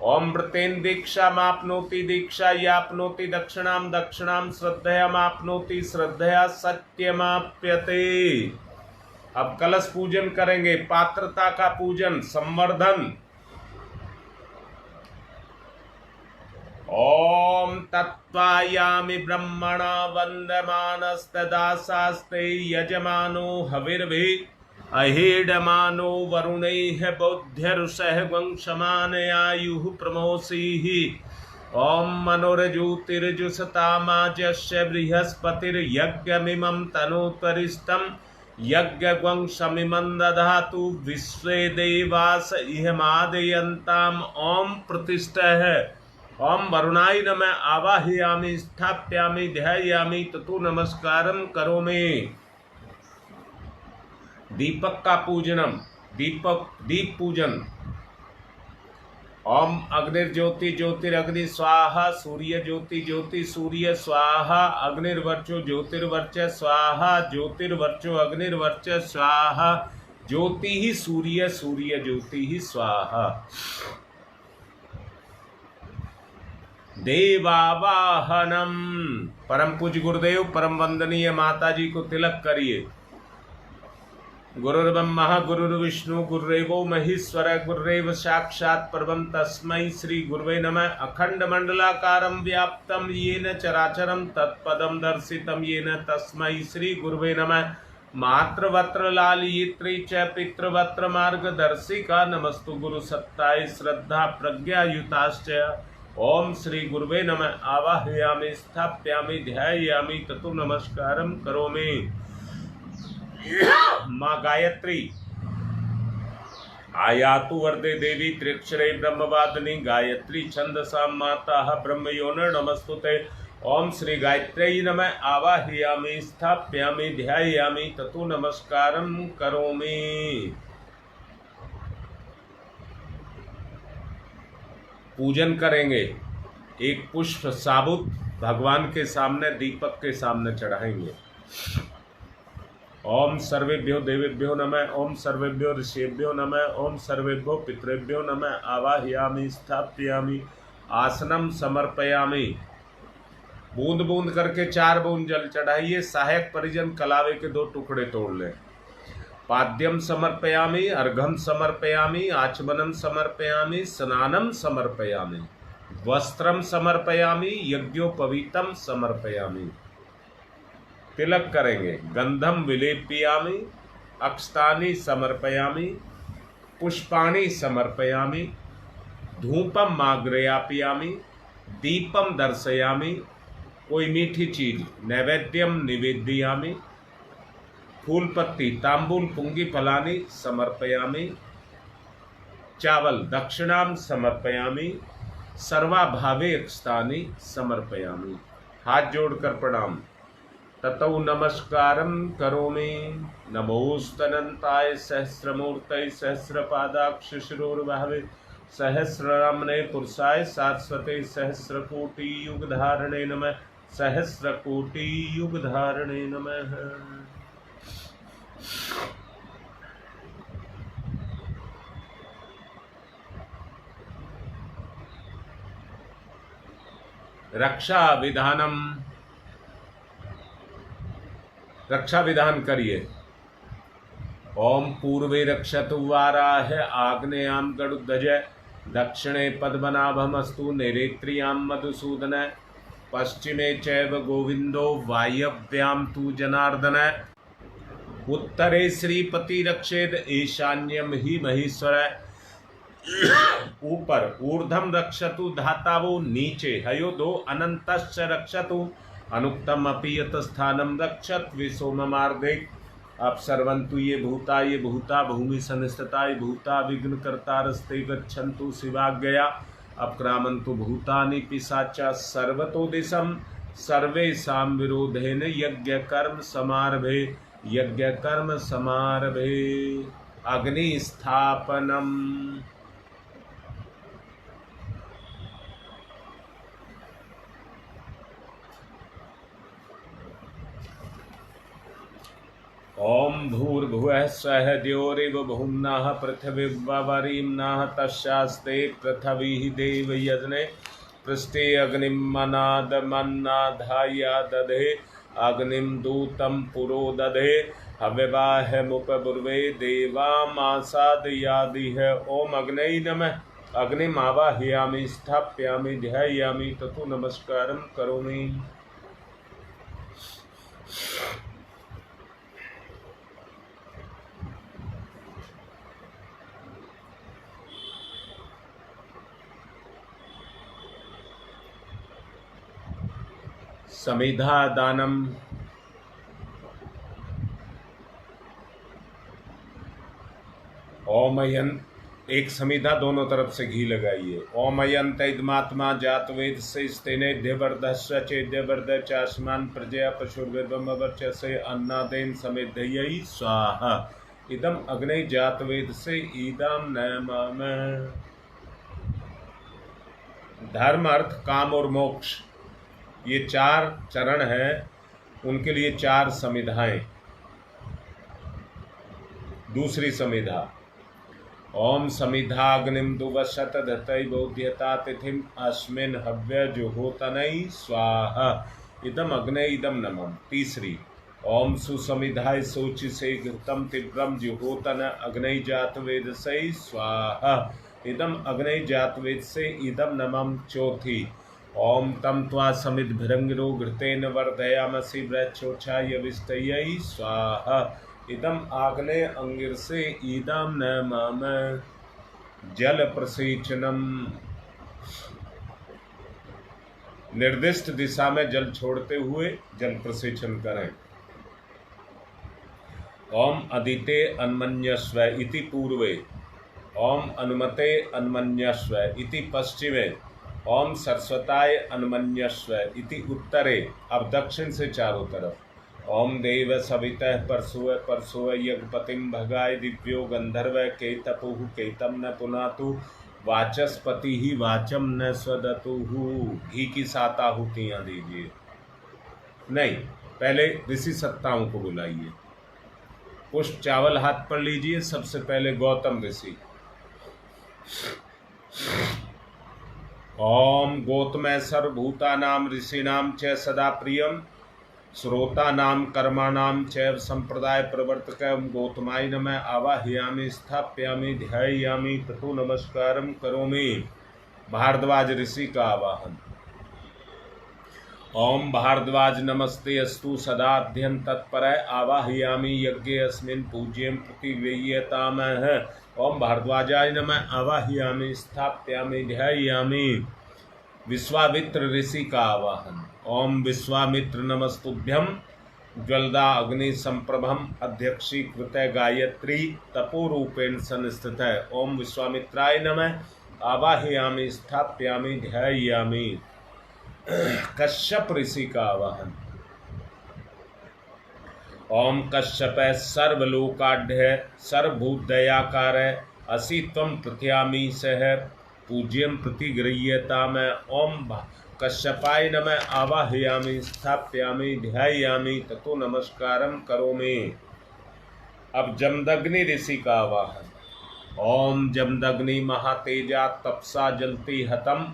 ओम व्रतेन दीक्षा मापनोति दीक्षा यापनोति दक्षिणाम दक्षिणाम श्रद्धया मापनोति श्रद्धया सत्यमाप्यते। अब कलश पूजन करेंगे, पात्रता का पूजन, संवर्धन। ओम तत्वायामि ब्रह्मणा वंदमानस्तदासास्ते यजमानो हविर्भि अहेडमानो वरुणैः बौद्ध्यरुषः वंशमानयायुः प्रमोषीहि। ओम मनोरज्योतिर्जुषतामाजस्य बृहस्पतिर्यज्ञमिमं तनोत्तरिष्टं यज्ञवंशमिमं दधातु विश्वे देवास इहमादयन्ताम्। ओम प्रतिष्ठः। ओम वरुणाय नमः आवाहयामि स्थाप्यामि ध्यायामि ततो नमस्कारं करोमि। दीपक का पूजनम, दीप पूजन। ओम अग्निर्ज्योति ज्योतिरग्नि स्वाहा, सूर्य ज्योति ज्योति सूर्य स्वाहा, अग्निर्वर्चो ज्योतिर्वर्च स्वाहा, ज्योतिर्वर्चो अग्निर्वर्च स्वाहा, ज्योति ही सूर्य सूर्य ज्योति ही स्वाहा। देवावाहनम, परम पूज्य गुरुदेव परम वंदनीय माता जी को तिलक करिए। गुरुर्ब्रह्मा गुरुर्विष्णु गुरुरेवो महेश्वर गुरुरेव साक्षात् परमं तस्मै श्री गुरुवे नमः। अखंड मंडलाकारं व्याप्तं येन चराचरं तत्पदं दर्शितं येन तस्मै श्री गुरुवे नमः। मातृवत्र लालयित्री च पितृवत्र मार्गदर्शिका नमस्तु गुरु सत्ताय श्रद्धा प्रज्ञायुताश्च। ओम श्री गुरुवे नमः आवाहयामि स्थाप्यामि ध्यायामि ततो नमस्कारं करोमि। माँ गायत्री आयातु वरदे देवी त्रिक्षरे ब्रह्मवादिनी गायत्री छंदसा माता ब्रह्मयोन नमस्तुते। ओम श्री गायत्री नमः आवाहयामि स्थाप्यामि ध्यायामि ततो नमस्कारं करोमि। पूजन करेंगे। एक पुष्प साबुत भगवान के सामने दीपक के सामने चढ़ाएंगे। ओम सर्वेभ्यो देवेभ्यो नमः, ओम सर्वेभ्यो ऋषिभ्यो नमः, ओम सर्वेभ्यो पितृभ्यो नमः आवाहयामि स्थाप्यामि आसनम समर्पयामि। बूंद बूंद करके 4 बूंद जल चढ़ाइए। सहायक परिजन कलावे के 2 टुकड़े तोड़ लें। पाद्यम समर्पयामि, अर्घम समर्पयामि, आचमनम समर्पयामि, स्नानम समर्पयामि, वस्त्रम समर्पयामि, यज्ञोपवीतम समर्पयामि। तिलक करेंगे। गंधम विलेपयामि, अक्षतानि समर्पयामि, पुष्पाणि समर्पयामि, धूपम आग्रयापयामि, दीपम दर्शयामि, कोई मीठी चीज नैवेद्यम निवेदयामि, फूल पत्ती तांबूल पुंगी फलानि समर्पयामि, चावल दक्षिणाम समर्पयामि, सर्वाभावे स्थानी समर्पयामि। हाथ जोड़कर प्रणाम। ततौ नमस्कारम करोमि। नमोस्तनंताय सहस्रमूर्तये सहस्रपादाक्ष शिरोर्भावे सहस्रनाम्ने पुरुषाय शाश्वते सहस्रकोटि युगधारणे नमः। सहस्रकोटि युगधारणे नमः। रक्षा विधानम, रक्षा विधान करिए। ओम पूर्वे रक्षतु वाराह आग्नेयाम गरुदज, दक्षिणे पद्मनाभमस्तु नैरेत्र्याम मधुसूदन, पश्चिमे चैव गोविंदो वायव्याम तु जनार्दन, उत्तरे श्रीपति रक्षेद ईशान्यम ही महेश्वर, ऊपर ऊर्धम रक्षतु धातावो, नीचे हयो दो अनंतश्च रक्षतु, अनुक्तम अपि यत स्थानम रक्षत विसोममार्धे। अब सर्वंतु ये भूता भूमि संस्थिता ये भूता विघ्न कर्तारस्ते गच्छन्तु शिवाज्ञया। अपक्रामन्तु भूतानि पिशाचा सर्वतो दिशम, सर्वेषां विरोधेन यज्ञ कर्म समारभे, यज्ञ कर्म समारभे। अग्नि स्थापनम। ओम भूर्भुवः स्वः द्यौरिव भुम्नः पृथिवीवरीम्नः तस्यास्ते पृथिवी देवयज्ञे, पृष्ठे अग्निं मनादमन्नाधाय दधे, अग्निं दूतं पुरो दधे, हव्यवाहमुपब्रुवे देवामासादयादिह। ओम अग्नये नमः। अग्निमावाहयामि, स्थापयामि, ध्यायामि, ततो नमस्कारं करोमि। समिधा दानम। ओमयन, एक समिधा दोनों तरफ से घी लगाइए। ओमयंत इदमात्मा जातवेद से स्तेनेध्यवर्धस्व चेद्यवर्ध चास्मान प्रजया पशुर्वेदमवर्चसे अन्नादेन समेधयि स्वाहा। इदम अग्नि जातवेद से ईदम नमः। धर्म अर्थ काम और मोक्ष, ये 4 चरण हैं, उनके लिए 4 समिधाएं। दूसरी समिधा, ओम समिधाग्निम दुवशत धतै बोध्यता तिथिम अस्मिन् हव्य जुहोतनै स्वाहा। इदम अग्ने इदम नमः। तीसरी, ओम सुसमिधाय सोचि से घृतम तीव्रम जुहोतन अग्नि जात वेद से स्वाहा। इदम अग्नि जात वेद से इदम नमः। चौथी, ओम तम त्वा समित भिरंगिरो घृतेन वर्धयामसि ब्रह्मोक्षाय विस्तयै स्वाहा। इदम आग्नेय अंगिर से ईदम नमः। जल प्रसेचनम, निर्दिष्ट दिशा में जल छोड़ते हुए जल प्रसेचन करें। ओम अदिते अन्मन्यस्व इति पूर्वे, ओम अनुमते अन्मन्यस्व इति पश्चिमे, ओम सरस्वताय अन्मन्यस्व इति उत्तरे। अब दक्षिण से चारों तरफ। ओम देव सवितः परशुव परशुव यज्ञपतिम भगाय दिव्यो गंधर्व केतपुः केतम न पुनातु, वाचस्पति ही वाचम न स्वदतुहु। घी की 7 आहुतियां दीजिए। नहीं, पहले ऋषि सत्ताओं को बुलाइए। पुष्प चावल हाथ पर लीजिए। सबसे पहले गौतम ऋषि। ओम गौतम सर्वभूतानां ऋषीणां च सदा प्रियम, श्रोतानां कर्माणां चैव संप्रदाय प्रवर्तकं गौतमाय नमः। आवाहयामि, स्थापयामि, ध्यायामि, ततो नमस्कारं करोमि। भारद्वाज ऋषि का आवाहन। ओम भारद्वाज नमस्ते अस्तु सदाध्यन तत्पर आवाहयामि यज्ञे अस्मिन् पूज्यं प्रतिवेयतामः। ओम भारद्वाजाय नमः आवाहयामि स्थापयामि ध्यायामि। विश्वामित्र ऋषि का आवाहन। ओम विश्वामित्र नमस्तुभ्यं ज्वलदा अग्नि संप्रभम अध्यक्षीकृत गायत्री तपोरूपेण संस्थित। ओम विश्वामित्राय नमः आवाहयामि स्थापयामि ध्यायामि। कश्यप ऋषि का आवाहन। ओम कश्यप सर्वलोकाढ्य सर्वभूत दयाकार असि त्वं प्रत्यामी सह पूज्यं प्रतिगृह्यताम। ओम कश्यपाय नमः आवाहयामि स्थापयामि ध्यायामि ततो नमस्कारं करोमि। अब जमदग्नि ऋषि का आवाहन। ओम जमदग्नि महातेजा तपसा जलति हतम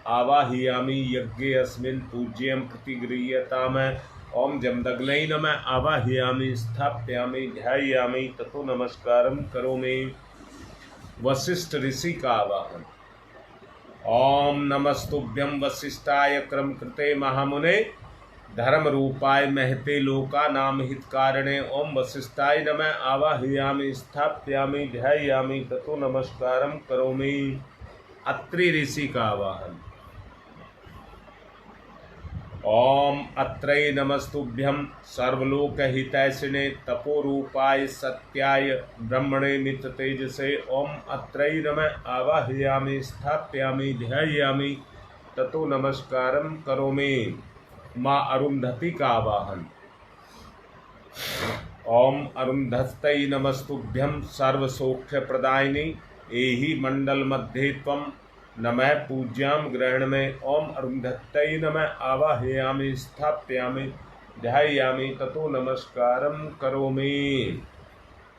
आवाहयामि यज्ञे अस्मिन् पूज्यं प्रतिगृह्यताम। ओम जमदग्नै नमः आवाहयामि स्थापयामि ध्यायामि ततो नमस्कारं करोमि। वशिष्ठ ऋषि का आवाहन। ओम नमस्तुभ्यं वसिष्ठाय क्रम कृते महामुने धर्म रूपाय महते लोकानां हितकारणे। ओम वसिष्ठाय नमः आवाहयामि स्थापयामि ध्यायामि ततो नमस्कारं करोमि। अत्रि ऋषि का आवाहन। ओम अत्रै नमस्तुभ्यं सर्वलोकहितैषिणे तपोरूपाय सत्याय ब्रह्मणे मित्र तेजसे। ओम अत्रै नमः आवाहयामि स्थापयामि ध्यायामि ततो नमस्कारं करोमि। माँ अरुंधति का आवाहन। ओम अरुंधत्यै नमस्तुभ्यं सर्वसौख्यप्रदायिनी एहि मंडल मध्ये त्वं नमः पूज्यां ग्रहण में। ओम अरुंधत्यै नमः आवाहयामि स्थापयामि ध्यायामि ततो नमस्कारं करोमि।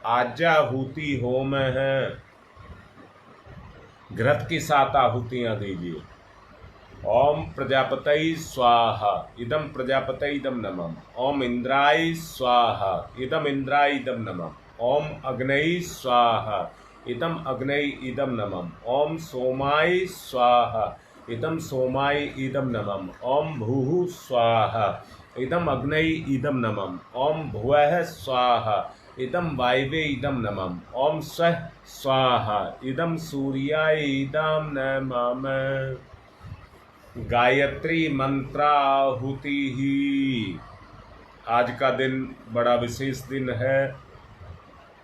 आज्याहुति होम है। घृत की 7 आहुतियां दीजिए। ओम प्रजापतये स्वाहा इदम प्रजापतये इदम नमः। ओम इंद्राय स्वाहा इदम इंद्राय इदम नमः। ओम अग्नये स्वाहा इदम अग्नये इदम नमः। ओम सोमाय स्वाहा इदम सोमाय इदम नमः। ओम भूः स्वाहा इदम अग्नये इदम नमः। ओम भुवः स्वाहा इदम वायवे इदम नमः। ओम स्वः स्वाहा इदम सूर्याय इदम नमः। गायत्री मंत्राहुति ही। आज का दिन बड़ा विशेष दिन है।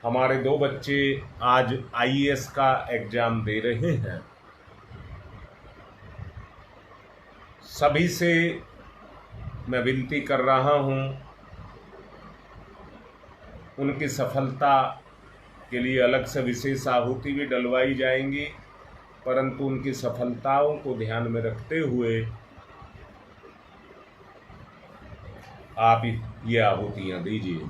हमारे 2 बच्चे आज IAS का एग्जाम दे रहे हैं। सभी से मैं विनती कर रहा हूं, उनकी सफलता के लिए अलग से विशेष आहुति भी डलवाई जाएंगी, परंतु उनकी सफलताओं को ध्यान में रखते हुए आप ये आहुतियां दीजिए।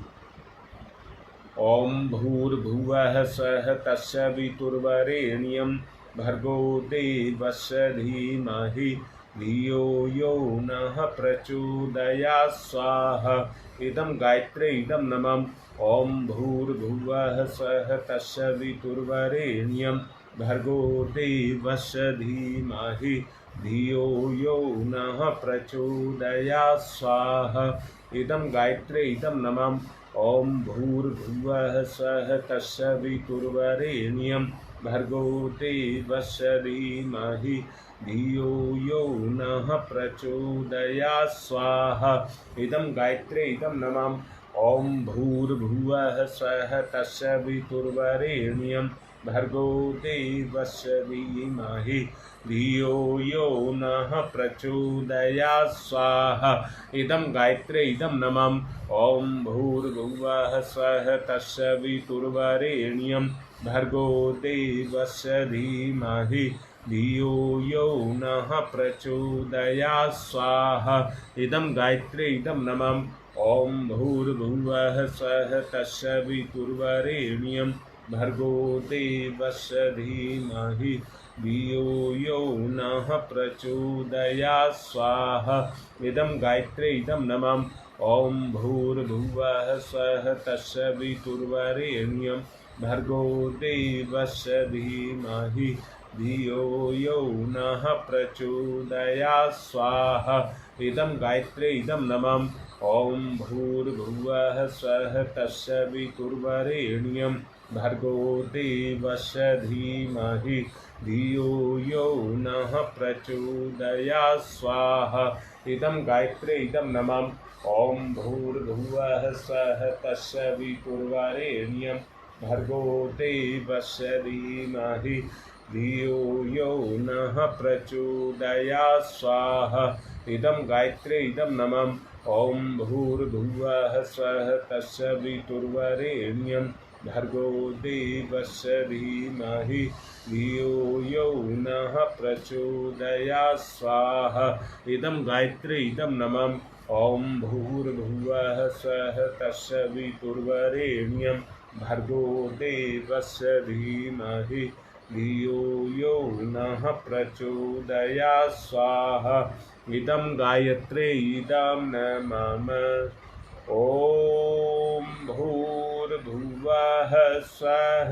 ओम भूर्भुवः स्वः तस्य वितुर्वरेण्यं भर्गो देवस्य धीमहि धियो यो नः प्रचोदयात् स्वाहा इदं गायत्रे इदं नमः। ओम भूर्भुवः स्वः तस्य वितुर्वरेण्यं भर्गो देवस्य धीमहि धियो यो नः प्रचोदयात् स्वाहा इदं गायत्रे इदं नमः। ओम भूर्भुवः स्वः तस्य वितुर्वरेण्यं भर्गो देवस्य धीमहि धियो यो नः प्रचोदयात् स्वाहा इदं गायत्रे इदं नमः। ओम भूर्भुवः स्वः तस्य वितुर्वरेण्यं भर्गो देवस्य धीमहि धियो यो नः प्रचोदयात् स्वाहा इदं गायत्रे इदं नमः। ओम भूर्भुवः स्वः तस्य वितुर्वरेण्यं भर्गो देवस्य धीमहि धियो यो नः प्रचोदयात् स्वाहा इदं गायत्रे इदं नमः। ओम भूर्भुवः स्वः तस्य वितुर्वरेण्यं भर्गो देवस्य धीमहि धियो यो नः प्रचोदयात् स्वाहा इदं गायत्रे इदं नमः। ओम भूर्भुवः स्वः तस्य वितुर्वरेण्यं भर्गो देवस्य धीमहि धियो यो नः प्रचोदयात् स्वाहा। इदं गायत्रे इदं नमः। ॐ भूर्भुवः स्वः तत्सवितुर्वरेण्यं भर्गो देवस्य धीमहि धियो यो नः प्रचोदयात् स्वाहा। इदं गायत्रे इदं नमः। ॐ भूर्भुवः स्वः तत्सवितुर्वरेण्यं भर्गो देवस्य धीमहि धियो यो नः प्रचोदयात् स्वाहा। इदं गायत्रे इदं नमः। ॐ भूर्भुवः स्वः तत्सवितुर्वरेण्यं भर्गो देवस्य धीमहि धियो यो नः प्रचोदयात् स्वाहा। इदं गायत्रे इदं नमः। ॐ भूर्भुवः स्वः तत्सवितुर्वरेण्यं भर्गो देवस्य धीमहि धियो यो नः प्रचोदयात् स्वाहा। इदं गायत्रे इदं नमः। ॐ भूर्भुवः स्वः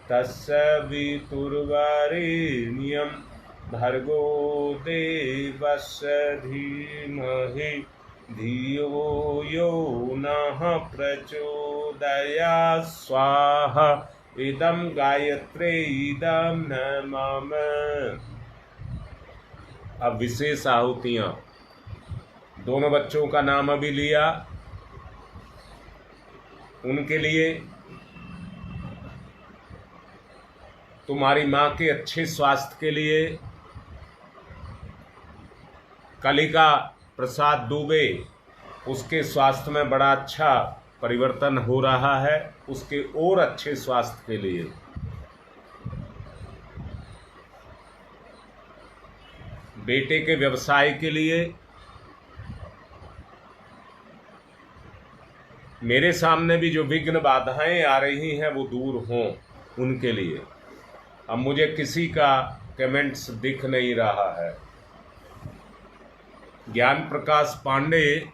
तत्सवितुर्वरेण्यं भर्गो देवस्य धीमहि धियो यो नः प्रचोदयात् स्वाहा। इदं गायत्रे इदं नमः। अब विशेष आहुतियाँ। दोनों बच्चों का नाम अभी लिया, उनके लिए, तुम्हारी माँ के अच्छे स्वास्थ्य के लिए, कलिका प्रसाद दुबे, उसके स्वास्थ्य में बड़ा अच्छा परिवर्तन हो रहा है, उसके और अच्छे स्वास्थ्य के लिए। बेटे के व्यवसाय के लिए, मेरे सामने भी जो विघ्न बाधाएं आ रही हैं वो दूर हों, उनके लिए। अब मुझे किसी का कमेंट्स दिख नहीं रहा है। ज्ञान प्रकाश पांडे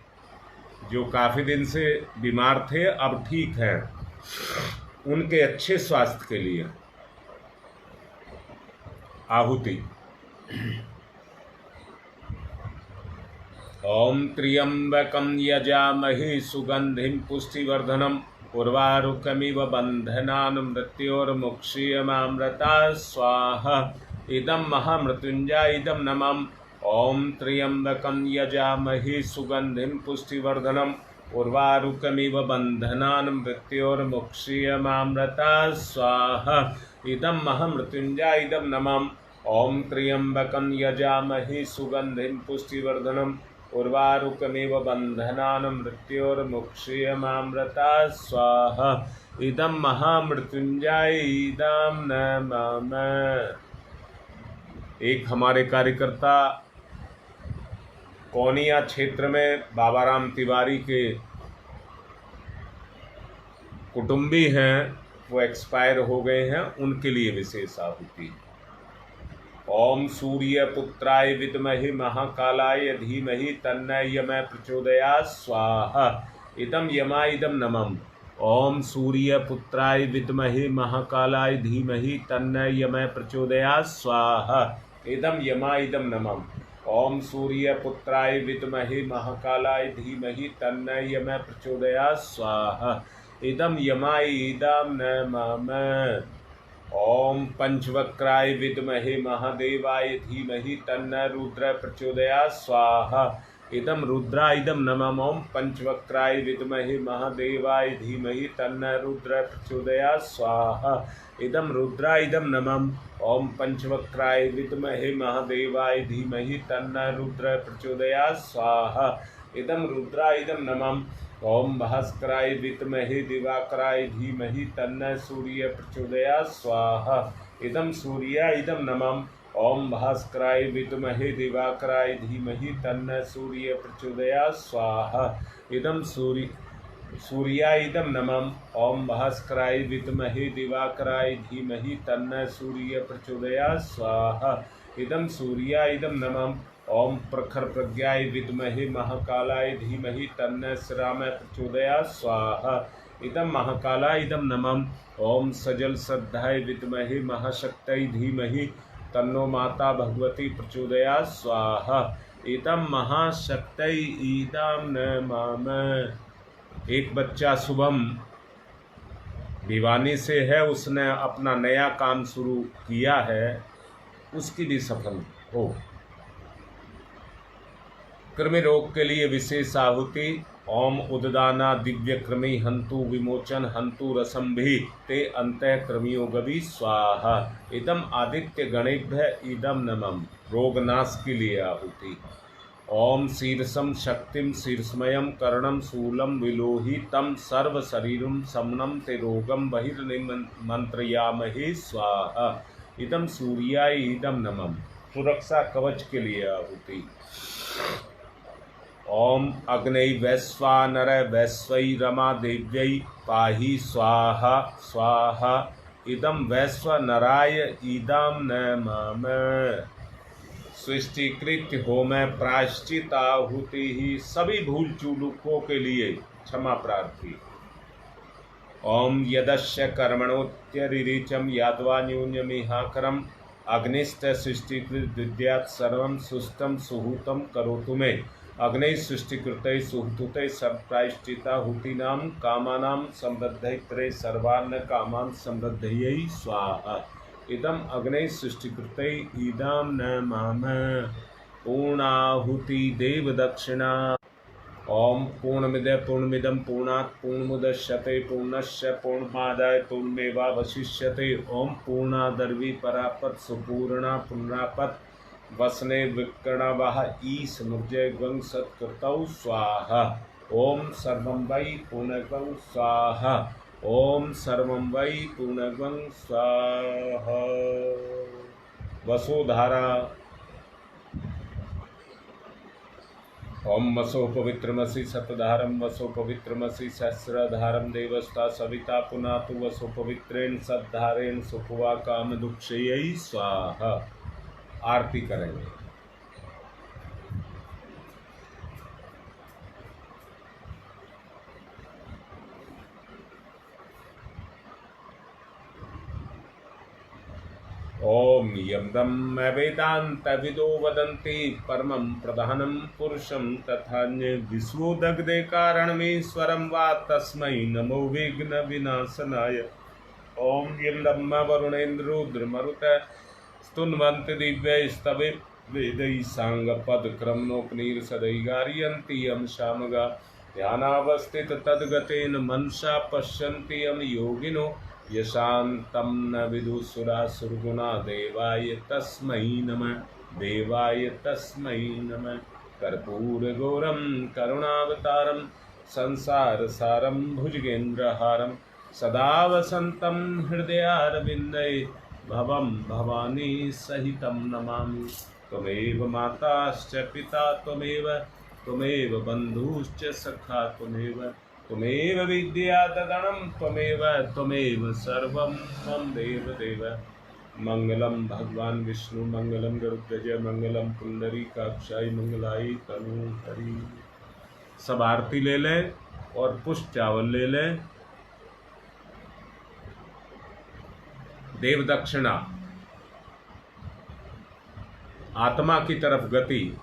जो काफ़ी दिन से बीमार थे, अब ठीक हैं, उनके अच्छे स्वास्थ्य के लिए आहुति। ओम त्र्यंबकं यजामहे सुगंधिं पुष्टिवर्धनम् उर्वारुकमिव बन्धनान् मृत्योर्मुक्षीयमामृतात् स्वाहा। इदं महामृत्युंजय इदं नमः। ओम त्र्यंबकं यजामहे सुगंधिं पुष्टिवर्धनम् उर्वारुकमिव बन्धनान् मृत्योर्मुक्षीयमामृतात् स्वाहा। इदं महामृत्युंजय इदं नमः। ओम त्र्यंबकं यजामहे सुगंधिं पुष्टिवर्धनम् उर्वारुकमिव बन्धनान् मृत्योर्मुक्षीयमामृतात् स्वाहा। इदं महामृत्युंजय इदं नमः। एक हमारे कार्यकर्ता कौनिया क्षेत्र में बाबाराम तिवारी के कुटुंबी हैं, वो एक्सपायर हो गए हैं, उनके लिए विशेष आहुति। ओम सूर्य पुत्राय विद्महे महाकालाय धीमहि तन्नो यमः प्रचोदयात् स्वाहा। इदं यमाय इदं नमः। ओम सूर्य पुत्राय विद्महे महाकालाय धीमहि तन्नो यमः प्रचोदयात् स्वाहा। इदं यमाय इदं नमः। ओम सूर्य पुत्राय विद्महे महाकालाय धीमहि तन्नो यमः प्रचोदयात् स्वाहा। इदं यमाय इदं नमः। ओम पंचवक्राय विद्महे महादेवाय धीमहि तन्नो रुद्र प्रचोदयात् स्वाहा। इदं रुद्राय इदं नमः। ओम पंचवक्राय विद्महे महादेवाय धीमहि तन्नो रुद्र प्रचोदयात् स्वाहा। इदं रुद्राय इदं नमः। ओम पंचवक्राय विद्महे महादेवाय धीमहि तन्नो रुद्र प्रचोदयात् स्वाहा। इदं रुद्राय इदं नमः। ओम भास्कराय विद्महे दिवाकराय धीमहि तन्नो सूर्य प्रचोदयात् स्वाहा। इदं सूर्याय इदं नमः। ओम भास्कराय विद्महे दिवाकराय धीमहि तन्नो सूर्य प्रचोदयात् स्वाहा। इदं सूर्याय इदं नमः। ओम भास्कराय विद्महे दिवाकराय धीमहि तन्नो सूर्य प्रचोदयात् स्वाहा। इदं सूर्याय इदं नमः। ओम प्रखर प्रज्ञाय विद्महे महाकालाय धीमहि तन्नो श्रीरामः प्रचोदयात् स्वाहा। इदं महाकालाय इदं नमः। ओम सजल श्रद्धाय विद्महे महाशक्तये धीमहि तन्नो माता भगवती प्रचोदयात् स्वाहा। एतम महाशक्तै ईदम न माम। एक बच्चा शुभम भिवानी से है, उसने अपना नया काम शुरू किया है, उसकी भी सफल हो। कृमि रोग के लिए विशेष आहुति। ओम उददाना दिव्य कृमि हंतु विमोचन हंतु रसंभि ते अंतः कृमियो गवि स्वाहा। इदम आदित्य गणेभ्य इदम नमम। रोगनाश के लिए आहुति। ओम शीर्षम शक्तिम शीर्षमयम कर्णम शूलम विलोही तम सर्व शरीरम समनम ते रोगम बहिर्निमंत्रयामहे स्वाहा। इदम सूर्याय इदम नमम। सुरक्षा कवच के लिए आहुति। ओम अग्नै वैश्वानर वैश्वै रमा देव्यै पाहि स्वाहा स्वाहा। इदम वैश्वनराय इदम नमः। सृष्टिकृत होम प्रायश्चित आहुति ही। सभी भूल चूकों के लिए क्षमा प्रार्थी। ओम यदस्य कर्मणोत्यरिचम यादवा न्यून्यमिहाकरम अग्निस्त सृष्टिकृत विद्यात् सर्वं सुष्टम सुहूतम करोतु मे। अग्नि सृष्टिकृतै सुहूतै सर्वप्रायश्चिताहुतीनां कामानां समृद्धये सर्वान् कामान् समृद्धये स्वाहा। इदम अग्नि सृष्टिकृतै इदं न माम। पूर्णाहुति देव दक्षिणा। ओम पूर्णमिदं पूर्णमिदं पूर्णात् पूर्णमुदच्यते पूर्णस्य पूर्णमादाय पूर्णमेवावशिष्यते। ओम पूर्णादर्वी परापत सुपूर्णा पुनरापत वसने विकर्णवः ईश मुर्जय गंग सत्कृतौ स्वाहा। ओम सर्वं वै पूर्णगं स्वाहा। ओम सर्वं वै पूर्णगं स्वाहा। वसुधारा। ओम वसो पवित्रमसि सतधारम वसो पवित्रमसि सहस्रधारम देवस्ता सविता पुनातु वसो पवित्रेण सद्धारेण सुखवा काम दुक्षयै स्वाहा। आरती करेंगे। ओम यमदम वेदांत विदो वदन्ति परमं प्रधानं पुरुषं तथान्य विश्वोदग्धे कारणमीश्वरं वा तस्मै नमो विघ्न विनाशनाय। ओम यमदम वरुणेन्द्रुद्रमरुत स्तुन्वन्ति दिव्यैस्तवे वेदैः साङ्गपदक्रमणोपनिषदैः गारयन्ति यं शामगा। ध्यानावस्थित तद्गतेन मनसा पश्यन्ति यं योगिनो यशान्तं न विदुसुरासुरगुणा। देवाय तस्मै नमः देवाय तस्मै नमः। कर्पूरगौरं करुणावतारं संसारसारं भुजगेन्द्रहारं सदा वसन्तं हृदयारविन्दे भवं भवानी सहितं नमामि। त्वमेव माताश्च पिता त्वमेव बन्धुश्च सखा त्वमेव विद्याददनं त्वमेव सर्वं मम देव। मंगलम भगवान विष्णु मंगलम गरुड़ध्वज मंगलम पुंडरीकाक्षाय मंगलाय तनूहरि। सब आरती ले लें और पुष्प चावल ले लें। देव दक्षिणा। आत्मा की तरफ गति।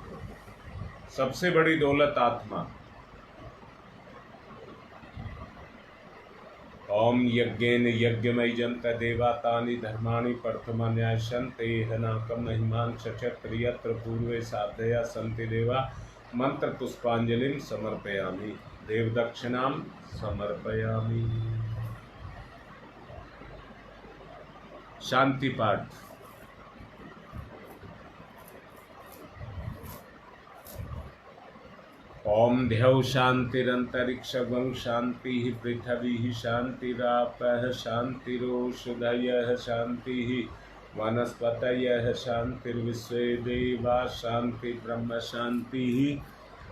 सबसे बड़ी दौलत आत्मा। ओम यज्ञेन यज्ञमय जंत देवा तानि धर्माणि प्रथमान्यासन्ते हनाकं महिमान् क्षत्र यत्र पूर्वे साधया सन्ति देवा। मंत्र पुष्पांजलिं समर्पयामि। देव दक्षिणां समर्पयामि। शांति पाठ। ओम ध्यौ शांतिरंतरिक्षं शांति पृथ्वी शांतिरापः शांतिरोषधयः शांति वनस्पतयः शांतिर्विश्वे देवा शांति ब्रह्म शांति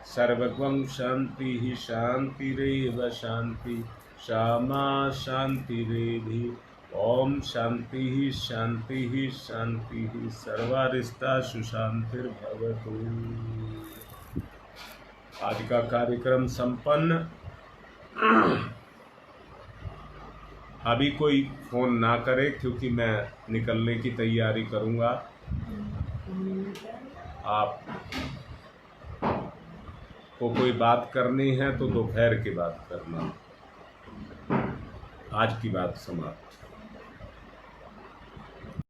सर्वगं शांति शांतिरेव शांति क्षमा शांतिरेधि। ओम शांति शांति शांति सर्वारिष्टा सुशांतिर्भवतु। आज का कार्यक्रम संपन्न। अभी कोई फोन ना करे क्योंकि मैं निकलने की तैयारी करूंगा। आप को कोई बात करनी है तो दोपहर की बात करना। आज की बात समाप्त।